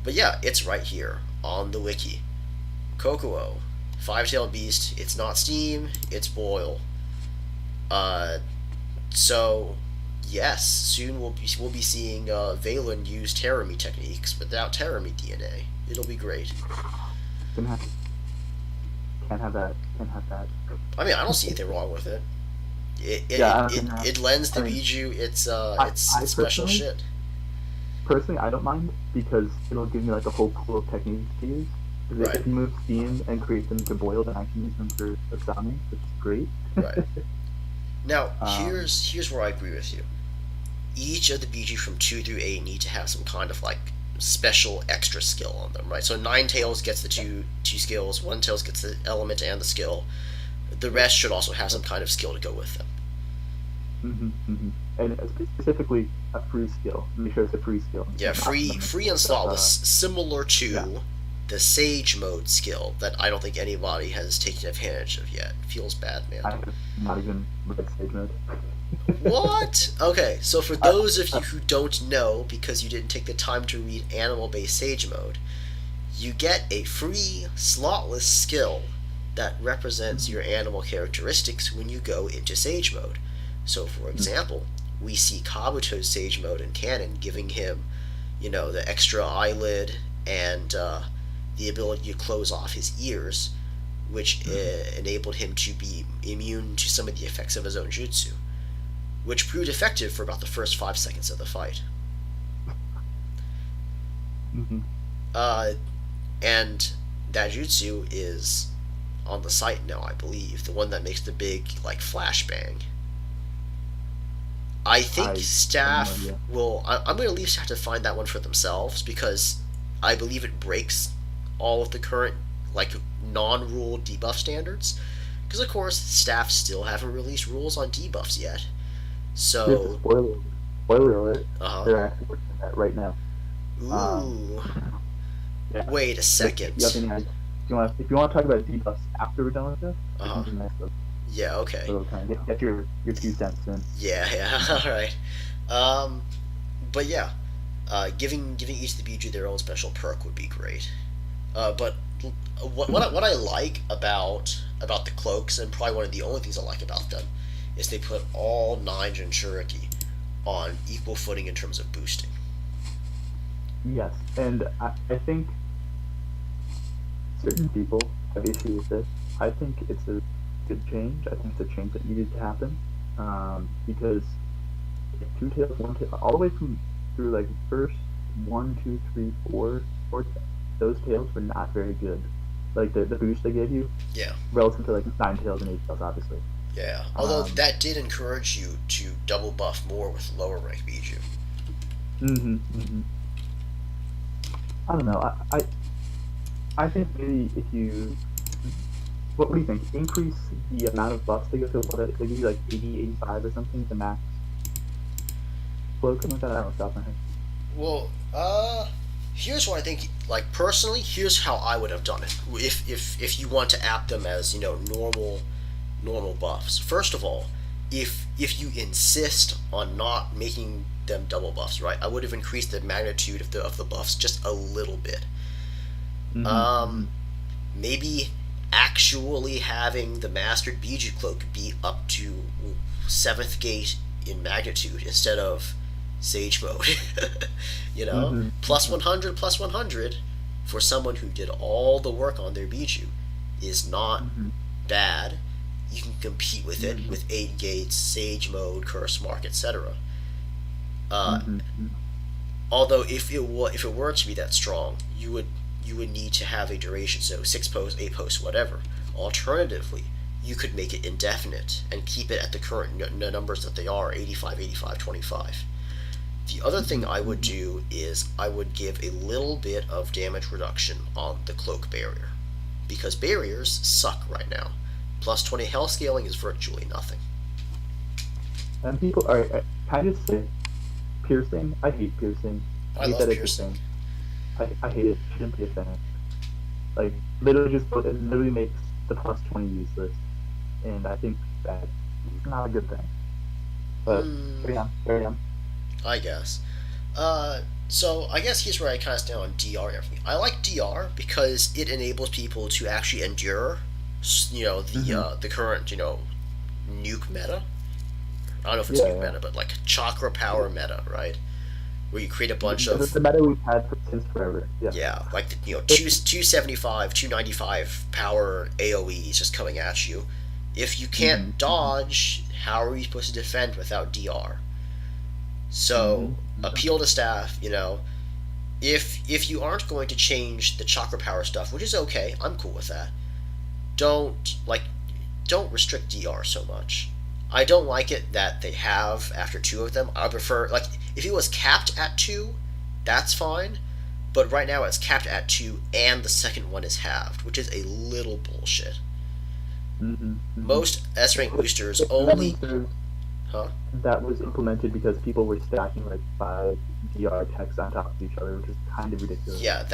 But yeah, it's right here on the wiki. Kokuo, five-tailed beast. It's not steam, it's boil. Uh, so yes, soon we'll be seeing Valen use Terami techniques without Terami DNA. It'll be great. Gonna have can't have that. Can't have that. I mean, I don't see anything wrong with it. It it, Yeah, it, it, it lends I the mean, Bijou I, its I special personally, shit. personally, I don't mind because it'll give me like a whole pool of techniques to use. Right, If you move steam and create them to boil, then I can use them for Asami, which is great. right. Now um, here's where I agree with you. Each of the Bijou from 2 through 8 need to have some kind of like special extra skill on them, right? So Nine Tails gets the two skills, One Tails gets the element and the skill. The rest should also have some kind of skill to go with them. hmm hmm And specifically a free skill. Make sure it's a free skill. Yeah, Not free and uh, flawless, similar yeah, to the Sage mode skill that I don't think anybody has taken advantage of yet. Feels bad, man. I have not even read stage mode. What? Okay, so for uh, those of you who don't know, because you didn't take the time to read animal based Sage mode, you get a free, slotless skill that represents your animal characteristics when you go into Sage Mode. So, for example, we see Kabuto's Sage Mode in canon, giving him, the extra eyelid and the ability to close off his ears, which enabled him to be immune to some of the effects of his own jutsu, which proved effective for about the first 5 seconds of the fight. Mm-hmm. And that jutsu is on the site now, I believe. The one that makes the big, flashbang. I think staff will... I'm going to leave staff to find that one for themselves, because I believe it breaks all of the current, non-rule debuff standards. Because, of course, staff still haven't released rules on debuffs yet. So... Spoiler alert. They're actually working on that right now. Ooh. Yeah. Wait a second. If you want to talk about debuffs after we're done with this, yeah, okay. So kind of get your 2 cents in. Yeah, alright. But yeah, giving each of the Biju their own special perk would be great. But what I like about the cloaks, and probably one of the only things I like about them, is they put all 9 Jinchuriki on equal footing in terms of boosting. Yes, and I think certain people have issue with this. I think it's a good change. I think it's a change that needed to happen, because 2 tails, 1 tail, all the way through first 1, 2, 3, 4, those tails were not very good. The boost they gave you, yeah, relative to 9 tails and 8 tails, obviously. Yeah, although that did encourage you to double buff more with lower rank Biju. I don't know. I think maybe if you... What do you think? Increase the amount of buffs they go to, what, they give you 80, 85 or something, the max cloak, something like that? I don't know, off my head. Well, here's what I think, personally, here's how I would have done it. If you want to app them as, normal buffs. First of all, if you insist on not making them double buffs, right, I would have increased the magnitude of the buffs just a little bit. Maybe actually having the Mastered Biju Cloak be up to 7th gate in magnitude instead of Sage Mode. Plus 100, plus 100 for someone who did all the work on their Biju is not bad. You can compete with it with 8 gates, Sage Mode, Curse Mark, etc. Although if it were to be that strong, you would need to have a duration, so 6 posts, 8 posts, whatever. Alternatively, you could make it indefinite and keep it at the current numbers that they are, 85, 85, 25. The other thing I would do is I would give a little bit of damage reduction on the cloak barrier, because barriers suck right now. Plus 20 health scaling is virtually nothing. And people are, can I just say, piercing? I hate piercing. I love that piercing. I hate it. Shouldn't be a thing. It literally makes the plus 20 useless, and I think that's not a good thing. But carry on. I guess. So I guess here's where I kind of stand on DR and everything. I like DR because it enables people to actually endure, the current, nuke meta. I don't know if it's nuke meta, but chakra power meta, right? Where you create a bunch of... The meta we've had since forever. Yeah. Yeah, 275, 295 power AoEs just coming at you. If you can't dodge, how are you supposed to defend without DR? So, appeal to staff, if you aren't going to change the chakra power stuff, which is okay, I'm cool with that, don't restrict DR so much. I don't like it that they have after 2 of them. I prefer, if it was capped at 2, that's fine, but right now it's capped at 2 and the second one is halved, which is a little bullshit. Most S-rank boosters only... That was implemented because people were stacking 5 DR techs on top of each other, which is kind of ridiculous. Yeah,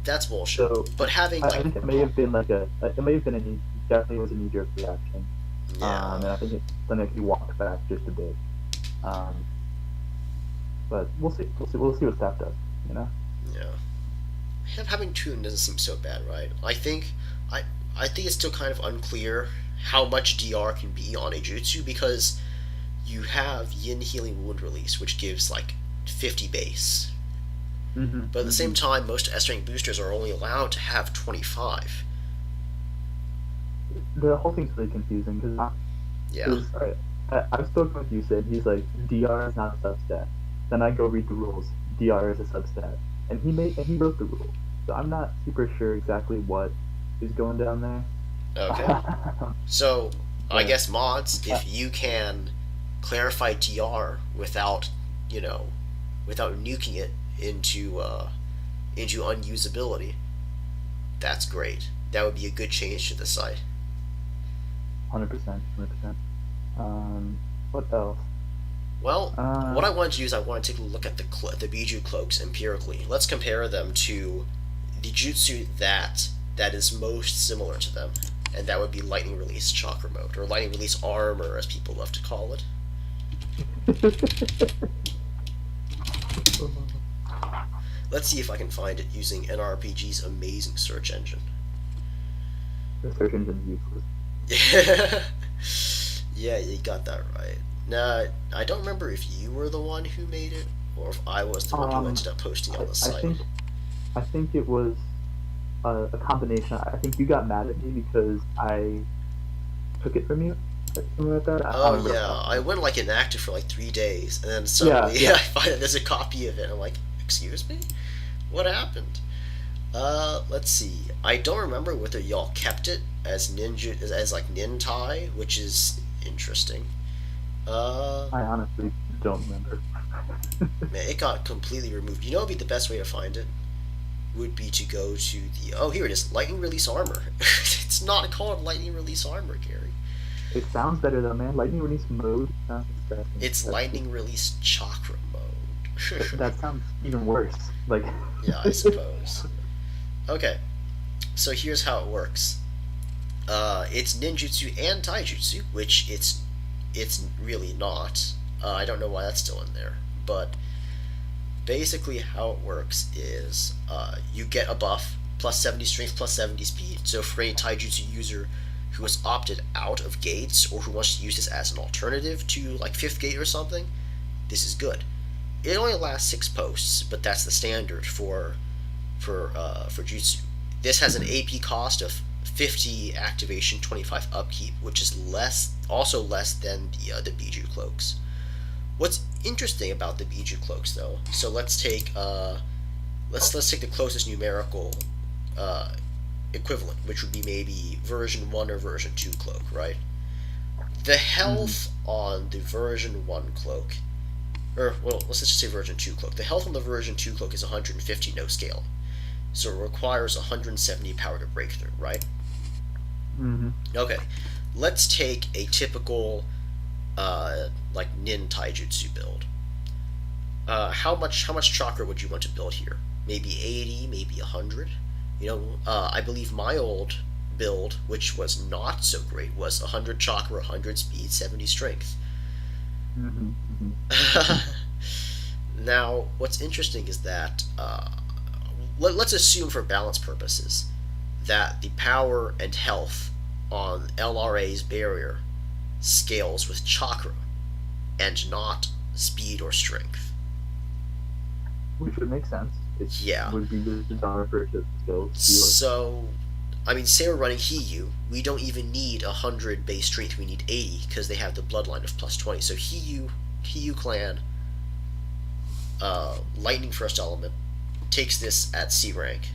that's bullshit. So, but having I think it may have been definitely was a knee-jerk reaction. Yeah. And I think it's something that he walked back just a bit. But we'll see. We'll see what staff does. Yeah. having two doesn't seem so bad, right? I I think it's still kind of unclear how much DR can be on a jutsu because you have Yin Healing Wound Release, which gives like 50 base, Hmm. but at the Hmm. same time, most S rank boosters are only allowed to have 25. The whole thing's really confusing Yeah. because I've spoken with Yusuf. He's like DR is not a substat. Then I go read the rules. DR is a substat, and he wrote the rules. So I'm not super sure exactly what is going down there. Okay. So I but guess mods, uh, if you can clarify DR without, you know, without nuking it into unusability, that's great. That would be a good change to the site. 100%, 100%. What else? Well, what Uh, I wanted to do is I want to take a look at the Biju cloaks empirically. Let's compare them to the jutsu that is most similar to them, and that would be lightning release chakra mode or lightning release armor, as people love to call it. Let's see if I can find it using NRPG's amazing search engine. the search engine's useless. Yeah, you got that right. Now, I don't remember if you were the one who made it or if I was the one who Um, ended up posting on I, the I site. think I think it was a combination. I think you got mad at me because I took it from you, something like that. I Oh don't remember yeah, how. I went like inactive for like 3 days, and then Yeah, suddenly I yeah. find that there's a copy of it. I'm like, excuse me, what happened? Let's see. I don't remember whether y'all kept it as ninja as like nintai, which is interesting. Uh, I honestly don't remember. Man, it got completely removed. You know, what would be the best way to find it would be to go to the oh here it is, lightning release armor. It's not called lightning release armor, Gary. It sounds better though, man. Lightning release mode sounds disgusting. It's lightning release chakra mode. That sounds even worse. Like, Yeah, I suppose. Okay, so here's how it works. It's ninjutsu and taijutsu, which it's really not. I don't know why that's still in there, but basically how it works is you get a buff plus 70 strength plus 70 speed. So for any taijutsu user who has opted out of gates or who wants to use this as an alternative to like fifth gate or something, this is good. It only lasts 6 posts, but that's the standard for jutsu. This has an AP cost of 50 activation, 25 upkeep, which is also less than the Biju cloaks. What's interesting about the Biju cloaks, though? So let's take the closest numerical uh, equivalent, which would be maybe version 1 or version 2 cloak, right? The mhm. health on the version 1 cloak, or well, let's just say version 2 cloak. The health on the version 2 cloak is 150 no scale, so it requires 170 power to break through, right? Mhm. Okay, let's take a typical like nin taijutsu build. How much chakra would you want to build here? Maybe 80, maybe 100. I believe my old build, which was not so great, was 100 chakra, 100 speed, 70 strength. Mhm. Mhm. Now, what's interesting is that let's assume for balance purposes that the power and health on LRA's barrier scales with chakra and not speed or strength. Which would make sense. It Yeah. would be bizarre for it to still be like. So, I mean, say we're running Hiyu, we don't even need 100 base strength. We need 80 because they have the bloodline of plus 20. So Hiyu clan, lightning first element, takes this at C rank.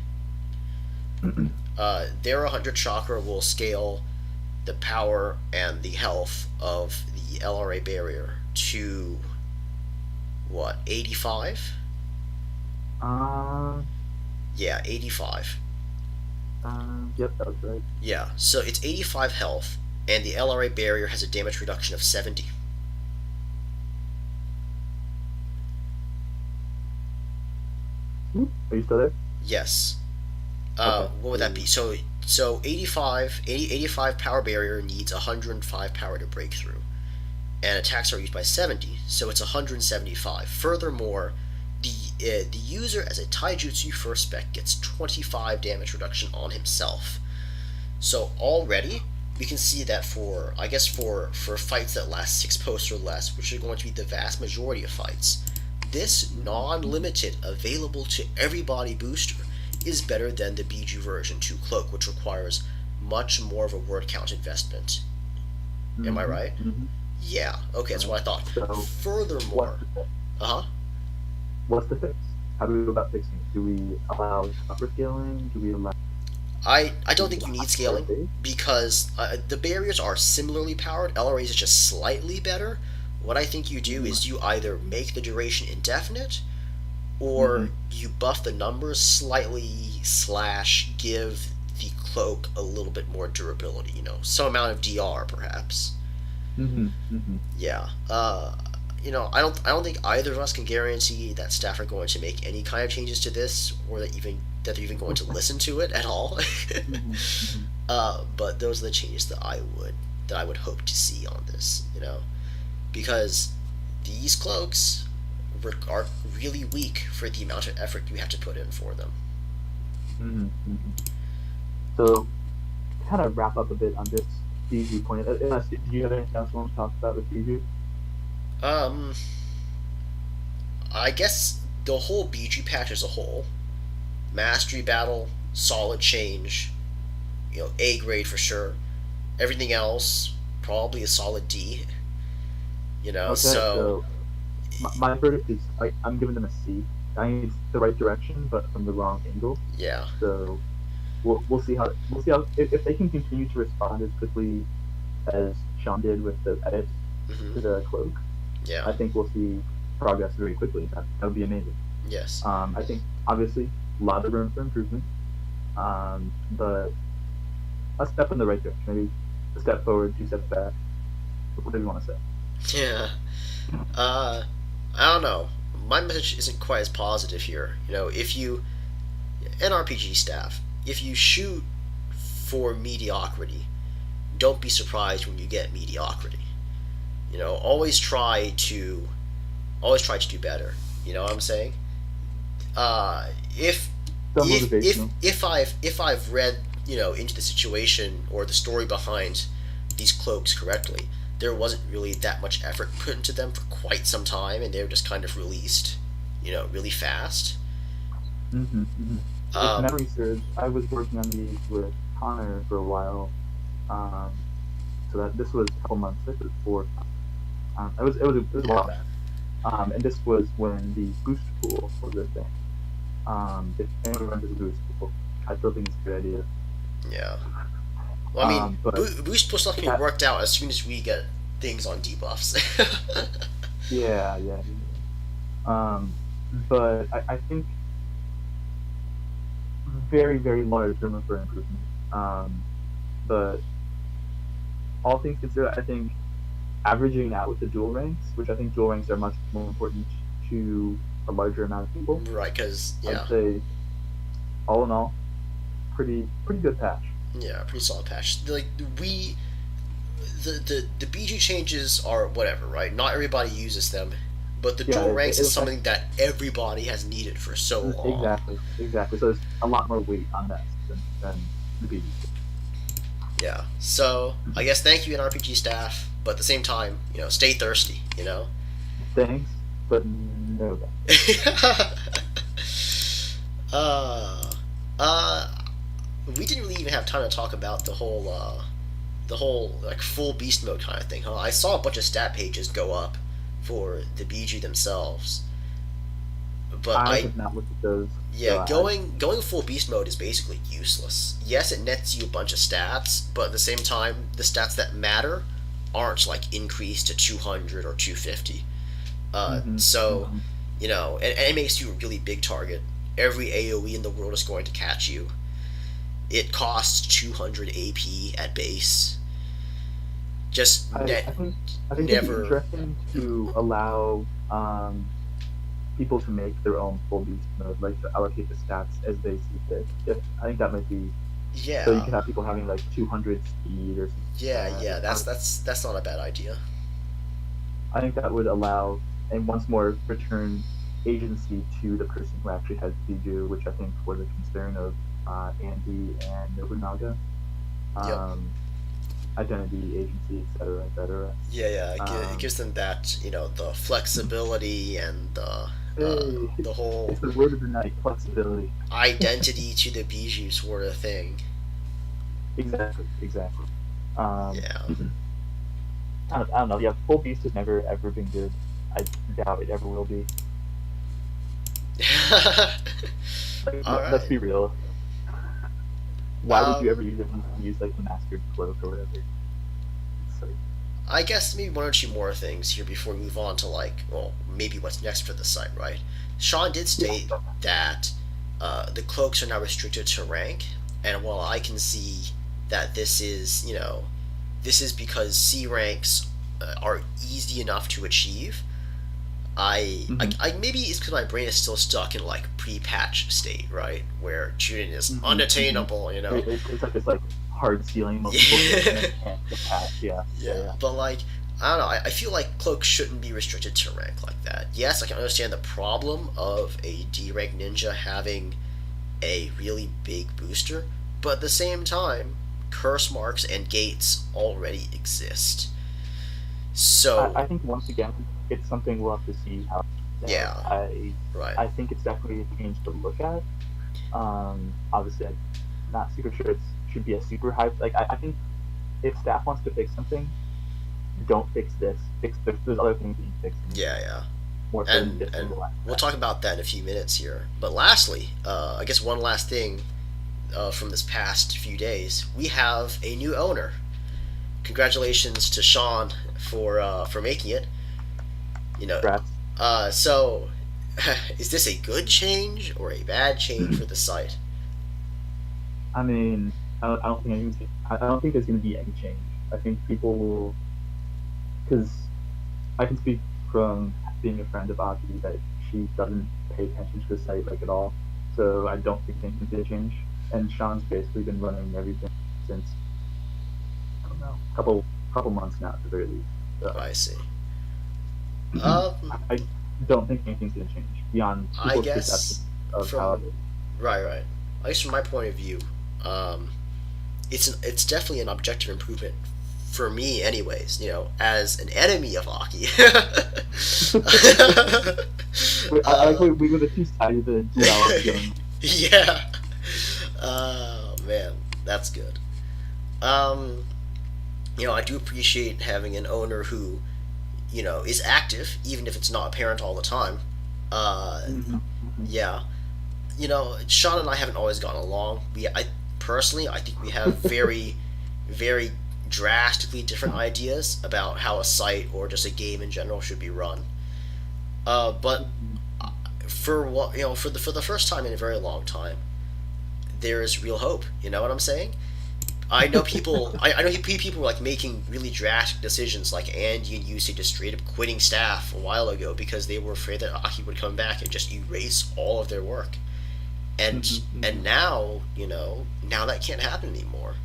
Their 100 chakra will scale the power and the health of the LRA barrier to what, 85? Um, Yeah, 85. yep, that was right. Yeah, so it's 85 health, and the LRA barrier has a damage reduction of 70. Are you still there? Yes. Okay. What would that be? So 85 power barrier needs 105 power to break through, and attacks are used by 70, so it's 175. Furthermore, the the user as a taijutsu first spec gets 25 damage reduction on himself. So already we can see that for I guess for fights that last 6 posts or less, which are going to be the vast majority of fights, this non-limited available to everybody booster is better than the Biju version 2 cloak, which requires much more of a word count investment. Am I right? Mm-hmm. Yeah. Okay, that's what I thought. So Furthermore, uh huh. what's the fix? How do we go about fixing it? Do we allow upper scaling? Do we allow I don't think you need higher scaling base? because the barriers are similarly powered. LRAs is just slightly better. What I think you do is you either make the duration indefinite or you buff the numbers slightly slash give the cloak a little bit more durability. Some amount of DR perhaps. Mm-hmm. Mm-hmm. Yeah. I don't think either of us can guarantee that staff are going to make any kind of changes to this, or that they're even going to listen to it at all. Mm-hmm. Mm-hmm. But those are the changes that I would hope to see on this. Because these cloaks are really weak for the amount of effort you have to put in for them. Mm-hmm. Mm-hmm. So, kind of wrap up a bit on this Fiji point. Do you have anything else you want to talk about with Fiji? Um, I guess the whole BG patch as a whole, mastery battle, solid change, A grade for sure. Everything else, probably a solid D. Okay, So so my verdict is I'm giving them a C. I think it's the right direction, but from the wrong angle. yeah. So we'll see how if they can continue to respond as quickly as Sean did with the edits to Hmm. the cloak. Yeah. I think we'll see progress very quickly. That would be amazing. Yes. I think obviously a lot of room for improvement, but a step in the right direction. Maybe a step forward, 2 steps back. What do you want to say? Yeah. Uh, I don't know. My message isn't quite as positive here. If you NRPG staff, if you shoot for mediocrity, don't be surprised when you get mediocrity. Always try to do better. You know what I'm saying? If So if if motivational. if I've read into the situation or the story behind these cloaks correctly, there wasn't really that much effort put into them for quite some time, and they were just kind of released, really fast. Mm-hmm, mm-hmm. If Um, memory serves, I was working on these with Connor for a while. Um, so that this was a couple months. This was 4. It was a while back. And this was when the boost pool was a thing. If anyone remembers the boost pool, I still think it's a good idea. yeah. Well, I mean, But boost plus stuff can be that, worked out as soon as we get things on debuffs. yeah, yeah, yeah. But I think very, very large room for improvement. But all things considered, I think averaging out with the dual ranks, which I think dual ranks are much more important to a larger amount of people, Right? Because I'd yeah, say all in all, pretty good patch. yeah, pretty solid patch. Like we, the BG changes are whatever, right? Not everybody uses them, but the Yeah, dual ranks it is affects something that everybody has needed for so long. exactly. So there's a lot more weight on that than the BG. Yeah. So I guess thank you NRPG staff, but at the same time, stay thirsty. Thanks, but no thanks. uh, uh, we didn't really even have time to talk about the whole like full beast mode kind of thing, huh? I saw a bunch of stat pages go up for the BG themselves, but I have not looked at those, so yeah, going full beast mode is basically useless. Yes, it nets you a bunch of stats, but at the same time, the stats that matter aren't like increased to 200 or 250. So, mm-hmm. and it makes you a really big target. Every AoE in the world is going to catch you. It costs 200 AP at base. Just I, I think I think it'd be never. interesting to allow people to make their own full beast mode, like to allocate the stats as they see fit. I think that might be so you Yeah, could have people having like 200 speed or something yeah, like yeah. that. That's not a bad idea. I think that would allow, and once more return agency to the person who actually has Biju, which I think was a concern of Andy and Nobunaga. Yep. Um, Identity, agency, etc., etc. Yeah, yeah. It Um, gives them that, the flexibility and hey, the whole it's the word of the night: flexibility. identity to the bijou sort of thing. Exactly, exactly. Um, Yeah. I don't know. Yeah, Full Beast has never ever been good. I doubt it ever will be. Like, All let's right. be real. Why would you ever Um, use it when you can use like the mastered cloak or whatever? It's like, I guess maybe one or two more things here before we move on to maybe what's next for the site, right? Sean did yeah, state that the cloaks are now restricted to rank, and while I can see that this is because C ranks are easy enough to achieve. mm-hmm, I maybe it's because my brain is still stuck in like pre-patch state, right, where shooting is mm-hmm, mm-hmm. unattainable, It's like this like hard ceiling most people hit and then Yeah, can't get past. Yeah, yeah, yeah. yeah. But I don't know. I feel like cloaks shouldn't be restricted to rank like that. Yes, I can understand the problem of a D rank ninja having a really big booster, but at the same time, curse marks and gates already exist. So I think once again, it's something we'll have to see how it plays out. yeah, right. I think it's definitely a change to look at. Obviously, I'm not super sure it should be a super hype. Like, I think if staff wants to fix something, don't fix this. There's other things that you fix Yeah, yeah. more so than and this and single last we'll patch. talk about that in a few minutes here. But lastly, I guess one last thing from this past few days, we have a new owner. Congratulations to Sean for making it. You know, Congrats. so is this a good change or a bad change for the site? I mean, I don't think I don't think there's going to be any change. I think people will, because I can speak from being a friend of Aki that she doesn't pay attention to the site like at all. So I don't think anything's going to change. And Sean's basically been running everything since I don't know, couple months now at the very least. So I see. Um, I don't think anything's going to change beyond I people's perception guess of how it from is. right. I guess from my point of view, um, it's definitely an objective improvement for me, anyways. As an enemy of hockey. I like uh, we were the two sides of the duality going. yeah. Oh man, that's good. Um, I do appreciate having an owner who, is active, even if it's not apparent all the time. Uh, Mm-hmm, mm-hmm. yeah. Sean and I haven't always gotten along. I personally, I think we have very, very drastically different ideas about how a site or just a game in general should be run. But for what for the first time in a very long time, there is real hope. You know what I'm saying? I know people. I know people were like making really drastic decisions, like Andy and Yusei just straight up quitting staff a while ago because they were afraid that Aki would come back and just erase all of their work. Mm-hmm, And mm-hmm. now now that can't happen anymore.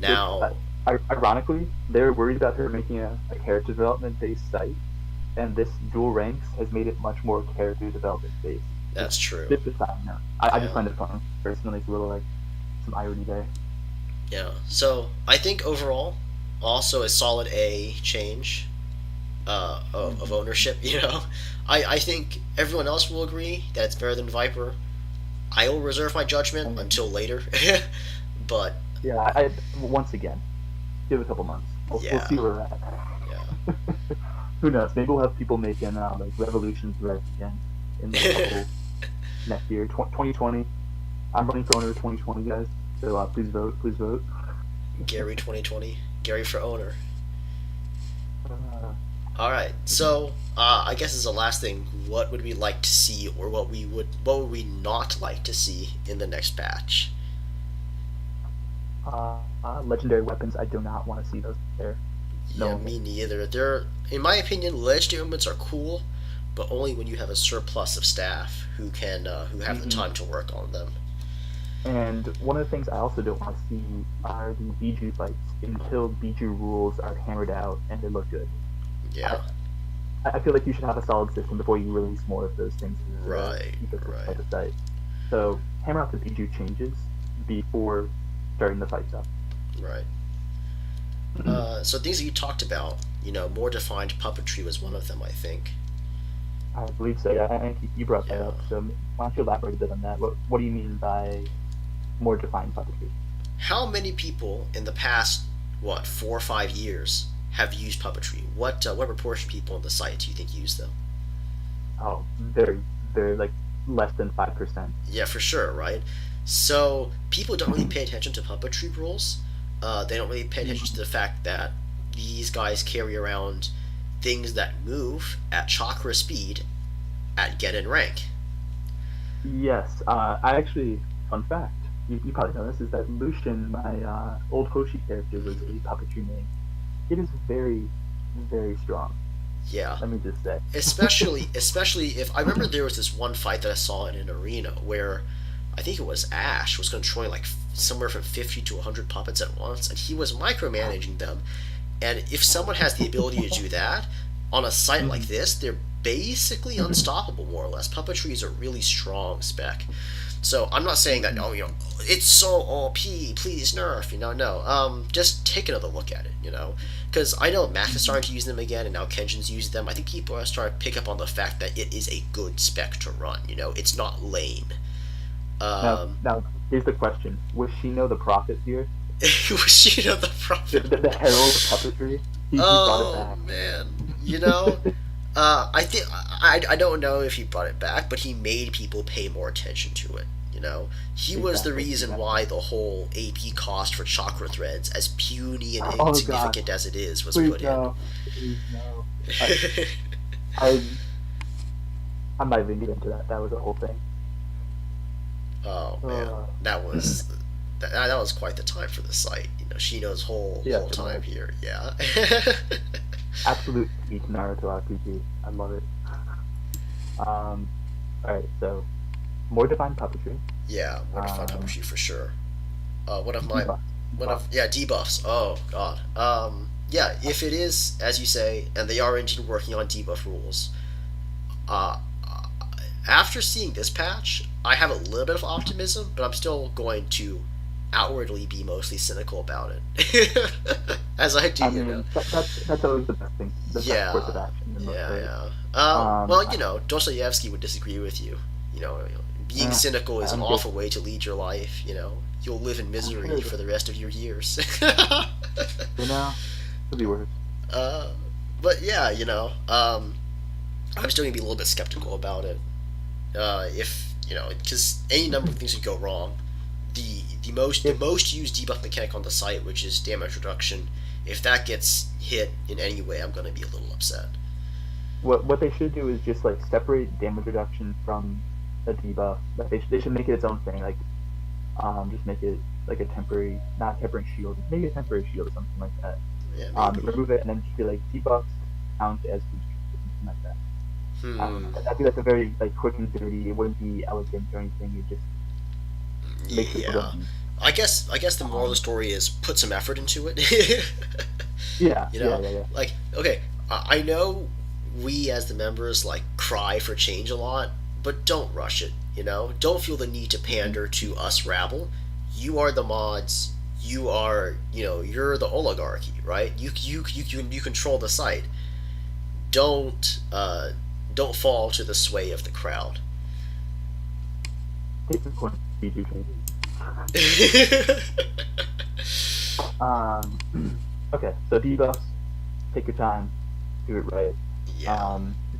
Which, Now ironically, they're worried about her making a character development based site, and this dual ranks has made it much more character development based. Just that's true. this time now. I just Yeah, find it fun personally. It's a little like some irony there. yeah. So I think overall, also a solid A change of Mm-hmm. ownership. I think everyone else will agree that it's better than Viper. I will reserve my I judgment mean, until later, but yeah. Once again, give it a couple months. We'll yeah, see where we're at. yeah. Who knows? Maybe we'll have people making like revolutions right again in like a couple next year, 2020. I'm running for owner 2020, guys. So please vote. Please vote. Gary 2020, Gary for owner. Uh, All right. So, I guess as the last thing, what would we like to see, or what would we not like to see in the next patch? Legendary weapons. I do not want to see those there. Yeah, No way. me neither. In my opinion, legendary movements are cool, but only when you have a surplus of staff who have the Mm-hmm. time to work on them. And one of the things I also don't want to see are the Biju fights until Biju rules are hammered out and they look good. I, Yeah, I feel like you should have a solid system before you release more of those things into the Right, ecosystem of right, the site. So hammer out the Bijou changes before starting the fights up. right. So things that you talked about, more defined puppetry was one of them, I think. I believe so. Yeah, I think you brought that Yeah. up. So why don't you elaborate a bit on that? What do you mean by more defined puppetry? How many people in the past, 4 or 5 years, have used puppetry? What proportion of people on the site do you think use them? Oh, very like less than 5%. Yeah, for sure, right? So people don't really pay attention to puppetry rules. They don't really pay attention to the fact that these guys carry around things that move at chakra speed at get in rank. Yes, I actually, fun fact, you probably know this, is that Lucian, my old Hoshi character, was a puppetry main. It is very, very strong. Yeah, Let me just say. especially if I remember there was this one fight that I saw in an arena where I think it was Ash was controlling like somewhere from 50 to 100 puppets at once, and he was micromanaging them. And if someone has the ability to do that on a site like Mhm. this, they're basically unstoppable, more or less. Puppetry is a really strong spec. So I'm not saying that, Mhm. it's so OP, please nerf, no. Just take another look at it, because I know Max is Mhm. starting to use them again, and now Kenjin's using them. I think people are starting to pick up on the fact that it is a good spec to run. It's not lame. Um, Now, here's the question: was Shino the prophet here? was the prophet? The herald of puppetry? He brought it Oh back. man, I think I don't know if he brought it back, but he made people pay more attention to it. He was the Exactly, reason exactly. why the whole AP cost for chakra threads, as puny and Oh God! insignificant as it is, was Please put in. no, please no. I, I I'm not even getting into that. That was a whole thing. Oh man, Uh, that was that was quite the time for the site. Shino's yes, whole it time was here. Yeah. absolute peak Naruto RPG. I love it. Um, all right, so more defined puppetry. Yeah, more defined Um, puppetry for sure. One of my debuff, one debuff. of yeah debuffs. Oh god. Yeah, if it is as you say, and they are indeed working on debuff rules. Uh, After seeing this patch, I have a little bit of optimism, but I'm still going to outwardly be mostly cynical about it, as I do. I mean, that's always the best thing, the best course of Yeah, action in most yeah, ways. yeah. Um, Well, I, Dostoevsky would disagree with you. Being uh, cynical is an I'm good. awful way to lead your life. You'll live in I'm sure misery it for is. the rest of your years. You know, could be worse. uh, but yeah, I'm still gonna be a little bit skeptical about it. If because any number of things could go wrong. The If most used debuff mechanic on the site, which is damage reduction, if that gets hit in any way, I'm gonna be a little upset. what they should do is just like separate damage reduction from a debuff. Like they should make it its own thing. Like just make it like a temporary, not temporary shield, maybe a temporary shield or something like that. Yeah, maybe. Remove it and then just be like debuffs count as boosters or something like that. I don't know. Hmm. That'd be like a very like quick and dirty. It wouldn't be elegant or anything. It just makes people Yeah. don't use. I guess the moral of the Um, story is put some effort into it. yeah, you yeah, know, yeah, yeah. like okay, I know we as the members like cry for change a lot, but don't rush it. Don't feel the need to Hmm. pander to us rabble. You are the mods. You're the oligarchy, right? You control the site. Don't uh, don't fall to the sway of the crowd. Case in point, Bijou changes. Yeah, Um, okay, so debuffs. Take your time. Do it right.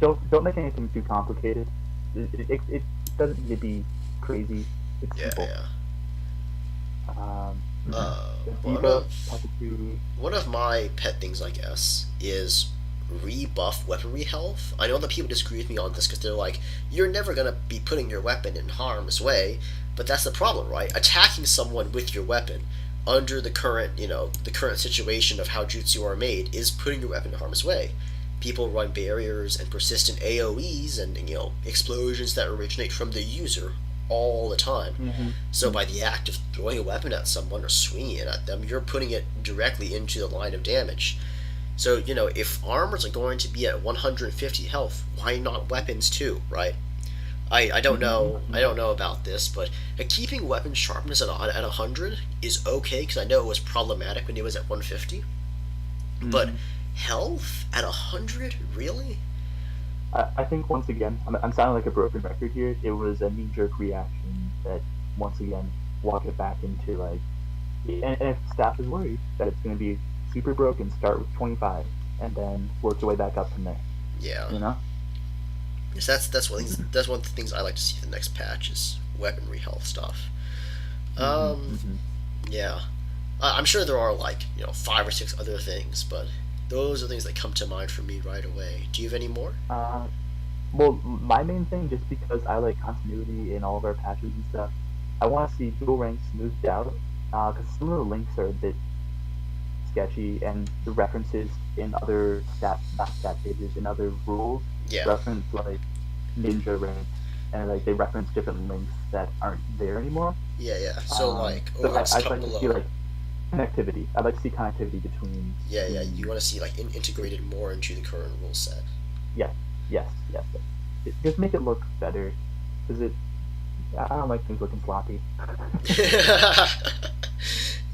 Don't make anything too complicated. It doesn't need to be crazy. It's yeah, simple. yeah. Um, the One debuff, of puppetry. one of my pet things, I guess, is rebuff weaponry health. I know that people disagree with me on this because they're like, you're never gonna be putting your weapon in harm's way, but that's the problem, right? Attacking someone with your weapon under the current situation of how jutsu are made is putting your weapon in harm's way. People run barriers and persistent AoEs and explosions that originate from the user all the time. Mm-hmm. So by the act of throwing a weapon at someone or swinging it at them, you're putting it directly into the line of damage. So, if armors are going to be at 150 health, why not weapons too, right? I don't know. I don't know about this, but keeping weapon sharpness at 100 is okay because I know it was problematic when it was at 150. But Mm-hmm. health at 100, really? I think once again, I'm sounding like a broken record here. It was a knee-jerk reaction that once again walked it back into like, and if staff is worried that it's going to be super broken, start with 25 and then work your way back up from there. Yeah. You know? Yes, that's one of the things I like to see in the next patch is weaponry health stuff. Mm-hmm, Um, mm-hmm. yeah, I'm sure there are like 5 or 6 other things, but those are things that come to mind for me right away. Do you have any more? Uh, well, my main thing, just because I like continuity in all of our patches and stuff, I want to see dual ranks smoothed out. Because some of the links are a bit sketchy, and the references in other not stat pages, in other rules, Yeah, reference like ninja ranks, and like they reference different links that aren't there anymore. yeah. So like So over I'd cut like to see below. like connectivity. I'd like to see connectivity between Yeah. You the want to see like integrated more into the current rule set. yes, yes. Just make it look better, because I don't like things looking sloppy.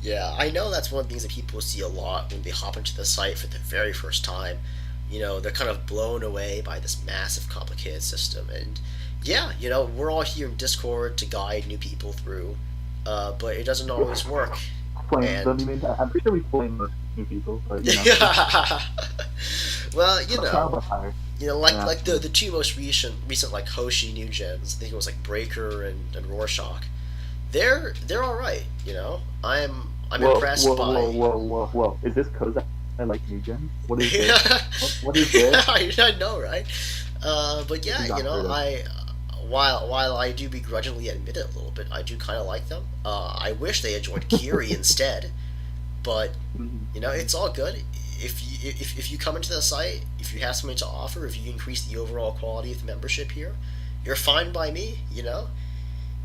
Yeah, I know that's one of the things that people see a lot when they hop into the site for the very first time. They're kind of blown away by this massive, complicated system. And yeah, we're all here in Discord to guide new people through, but it doesn't always work. Flame them, And you mean? I'm pretty sure we flame most new people, but well, trial by fire. like Yeah. like the two most recent like Hoshi new gens. I think it was like Breaker and Rorschach. They're all right. I'm impressed by. Whoa. Is this cause I like new gens? What is this? What is this? I know, right? But This yeah, is unheard of. while I do begrudgingly admit it a little bit, I do kind of like them. I wish they had joined Kiri instead, but Mhm. it's all good. If you come into the site, if you have something to offer, if you increase the overall quality of the membership here, you're fine by me.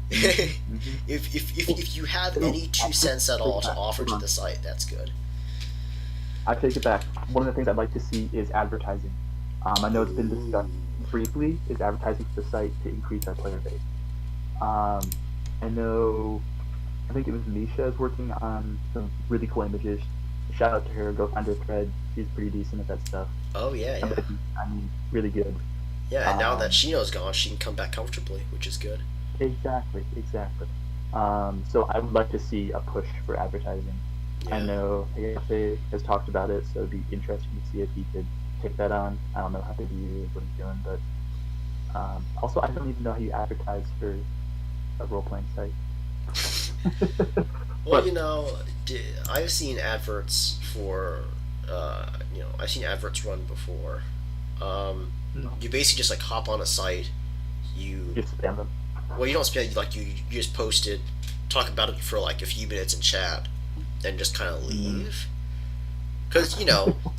If you have No, any 2 cents at take all it to back. offer Hold to on. the site, that's good. I take it back. One of the things I'd like to see is advertising. I know it's been discussed Ooh. briefly. Is advertising for the site to increase our player base? Um, I know. I think it was Misha is working on some really cool images. Shout out to her. Go find her thread. She's pretty decent at that stuff. Oh yeah, yeah. I mean, really good. Yeah, and now that Um, Shino's gone, she can come back comfortably, which is good. exactly. So I would like to see a push for advertising. I Yeah. know Ayafe has talked about it, so it'd be interesting to see if he could take that on. I don't know how big he is, what he's doing, but also I don't even know how you advertise for a role playing site. Well, But I've seen adverts for, I've seen adverts run before. Um, no, you basically just like hop on a site. You just spam them. Well, you don't spend like you just post it, talk about it for like a few minutes in chat, and just kind of Mm. leave. Because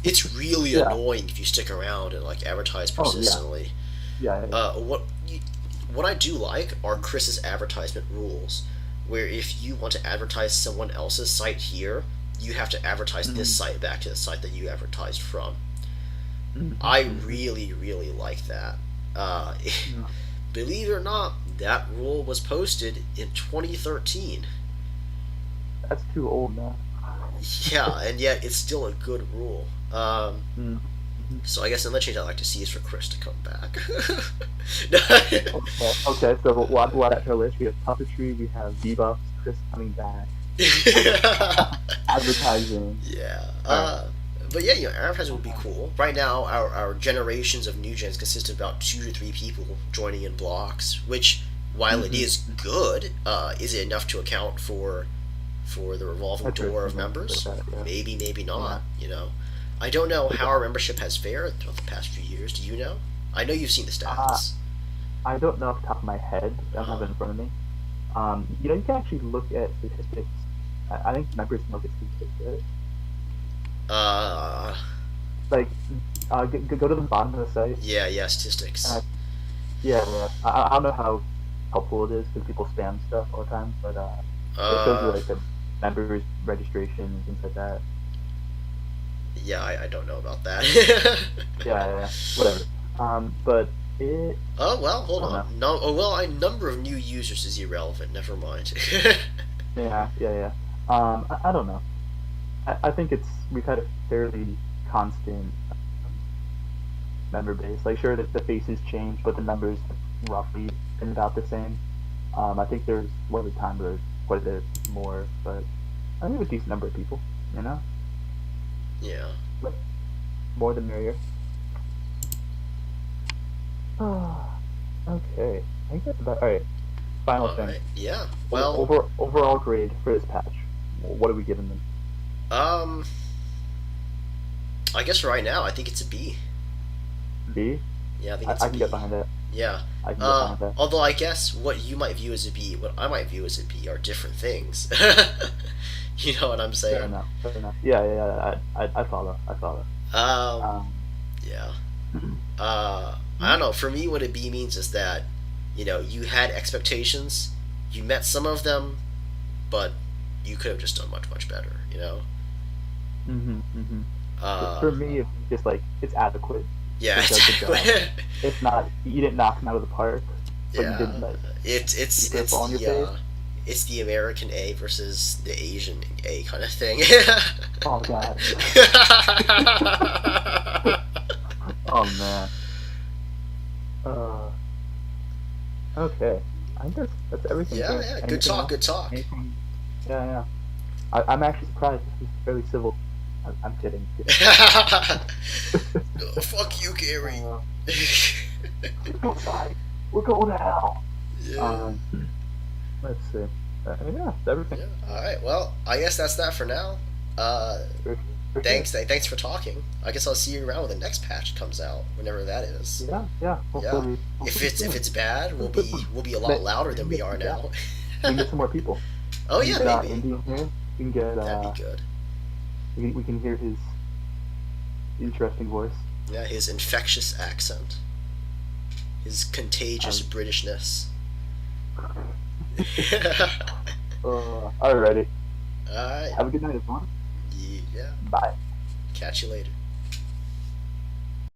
it's really Yeah. annoying if you stick around and like advertise Oh yeah. persistently. Yeah. What I do like are Chris's advertisement rules, where if you want to advertise someone else's site here, you have to advertise this Mm-hmm. site back to the site that you advertised from. Mm-hmm. I Mm-hmm. really, really like that. Uh, Yeah. believe it or not, that rule was posted in 2013. That's too old now. Yeah, and yet it's still a good rule. Mm-hmm. So I guess another change I'd like to see is for Chris to come back. Okay. So we'll add that to our list. We have puppetry. We have debuffs. Chris coming back. Advertising. Yeah. All right. But yeah, advertising would be cool. Right now, our generations of new gens consist of about 2 to 3 people joining in blocks, which, while it Mm-hmm. is good, is it enough to account for the revolving door of Attrition and members? stuff like that. Maybe, maybe Yeah. not. I don't know Yeah. how our membership has fared throughout the past few years. Do you know? I know you've seen the Uh, stats. I don't know off the top of my head. I don't have Uh, it in front of me. You can actually look at statistics. I think members can look at statistics. Right? uh, Like, go to the bottom of the site. yeah, statistics. Uh, yeah. I don't know how helpful it is because people spam stuff all the time, but it shows you Uh, like the members registration and things like that. Yeah, I don't know about that. Yeah, whatever. But it, Oh well, I hold don't on. know. No, oh well, a number of new users is irrelevant. Never mind. Yeah. I don't know. I think we've had a fairly constant member base. Like, sure, the faces change, but the numbers have roughly been about the same. I think there's was a time where quite a bit more, but I think a decent number of people. You know, Yeah. but more the merrier. Okay, I think that's about all right. Final All thing. right. Yeah. Well, Overall grade for this patch. What are we giving them? um, I guess right now I think it's a B. B. Yeah, I think it's a I can get B. behind that. Yeah. I can get behind that. Although I guess what you might view as a B, what I might view as a B are different things. You know what I'm Fair saying? enough. Fair enough. Yeah. I follow. I follow. Um, Um, yeah. I don't know. For me, what a B means is that, you had expectations, you met some of them, but you could have just done much, much better, you know? mm-hmm. Uh, For me, it's just like it's adequate. yeah, It does the exactly. job. It's not you didn't knock him out of the park, but you Yeah, didn't like it's super it's fall on your the face. it's the American A versus the Asian A kind of thing. Oh god. Oh man. Uh, okay. I think that's everything Yeah, here. yeah. Good Anything talk. else? Good talk. Anything? Yeah. I'm actually surprised. This is fairly civil. I'm kidding. Oh, fuck you, Gary. uh, let's go outside. We're going to hell. Yeah. Um, let's see. Yeah, that's everything. Yeah. All right. Well, I guess that's that for now. Uh, For sure. thanks for talking. I guess I'll see you around when the next patch comes out, whenever that is. Yeah. Yeah. Hopefully If soon. it's bad, we'll be a lot louder than we are Yeah, now. we can get some more people. Oh We can yeah, get maybe. Indian here. We can get That'd be good. we can hear his interesting voice. Yeah, his infectious accent, his contagious Um, Britishness. alrighty. All right. Have a good night, everyone. Yeah. Bye. Catch you later.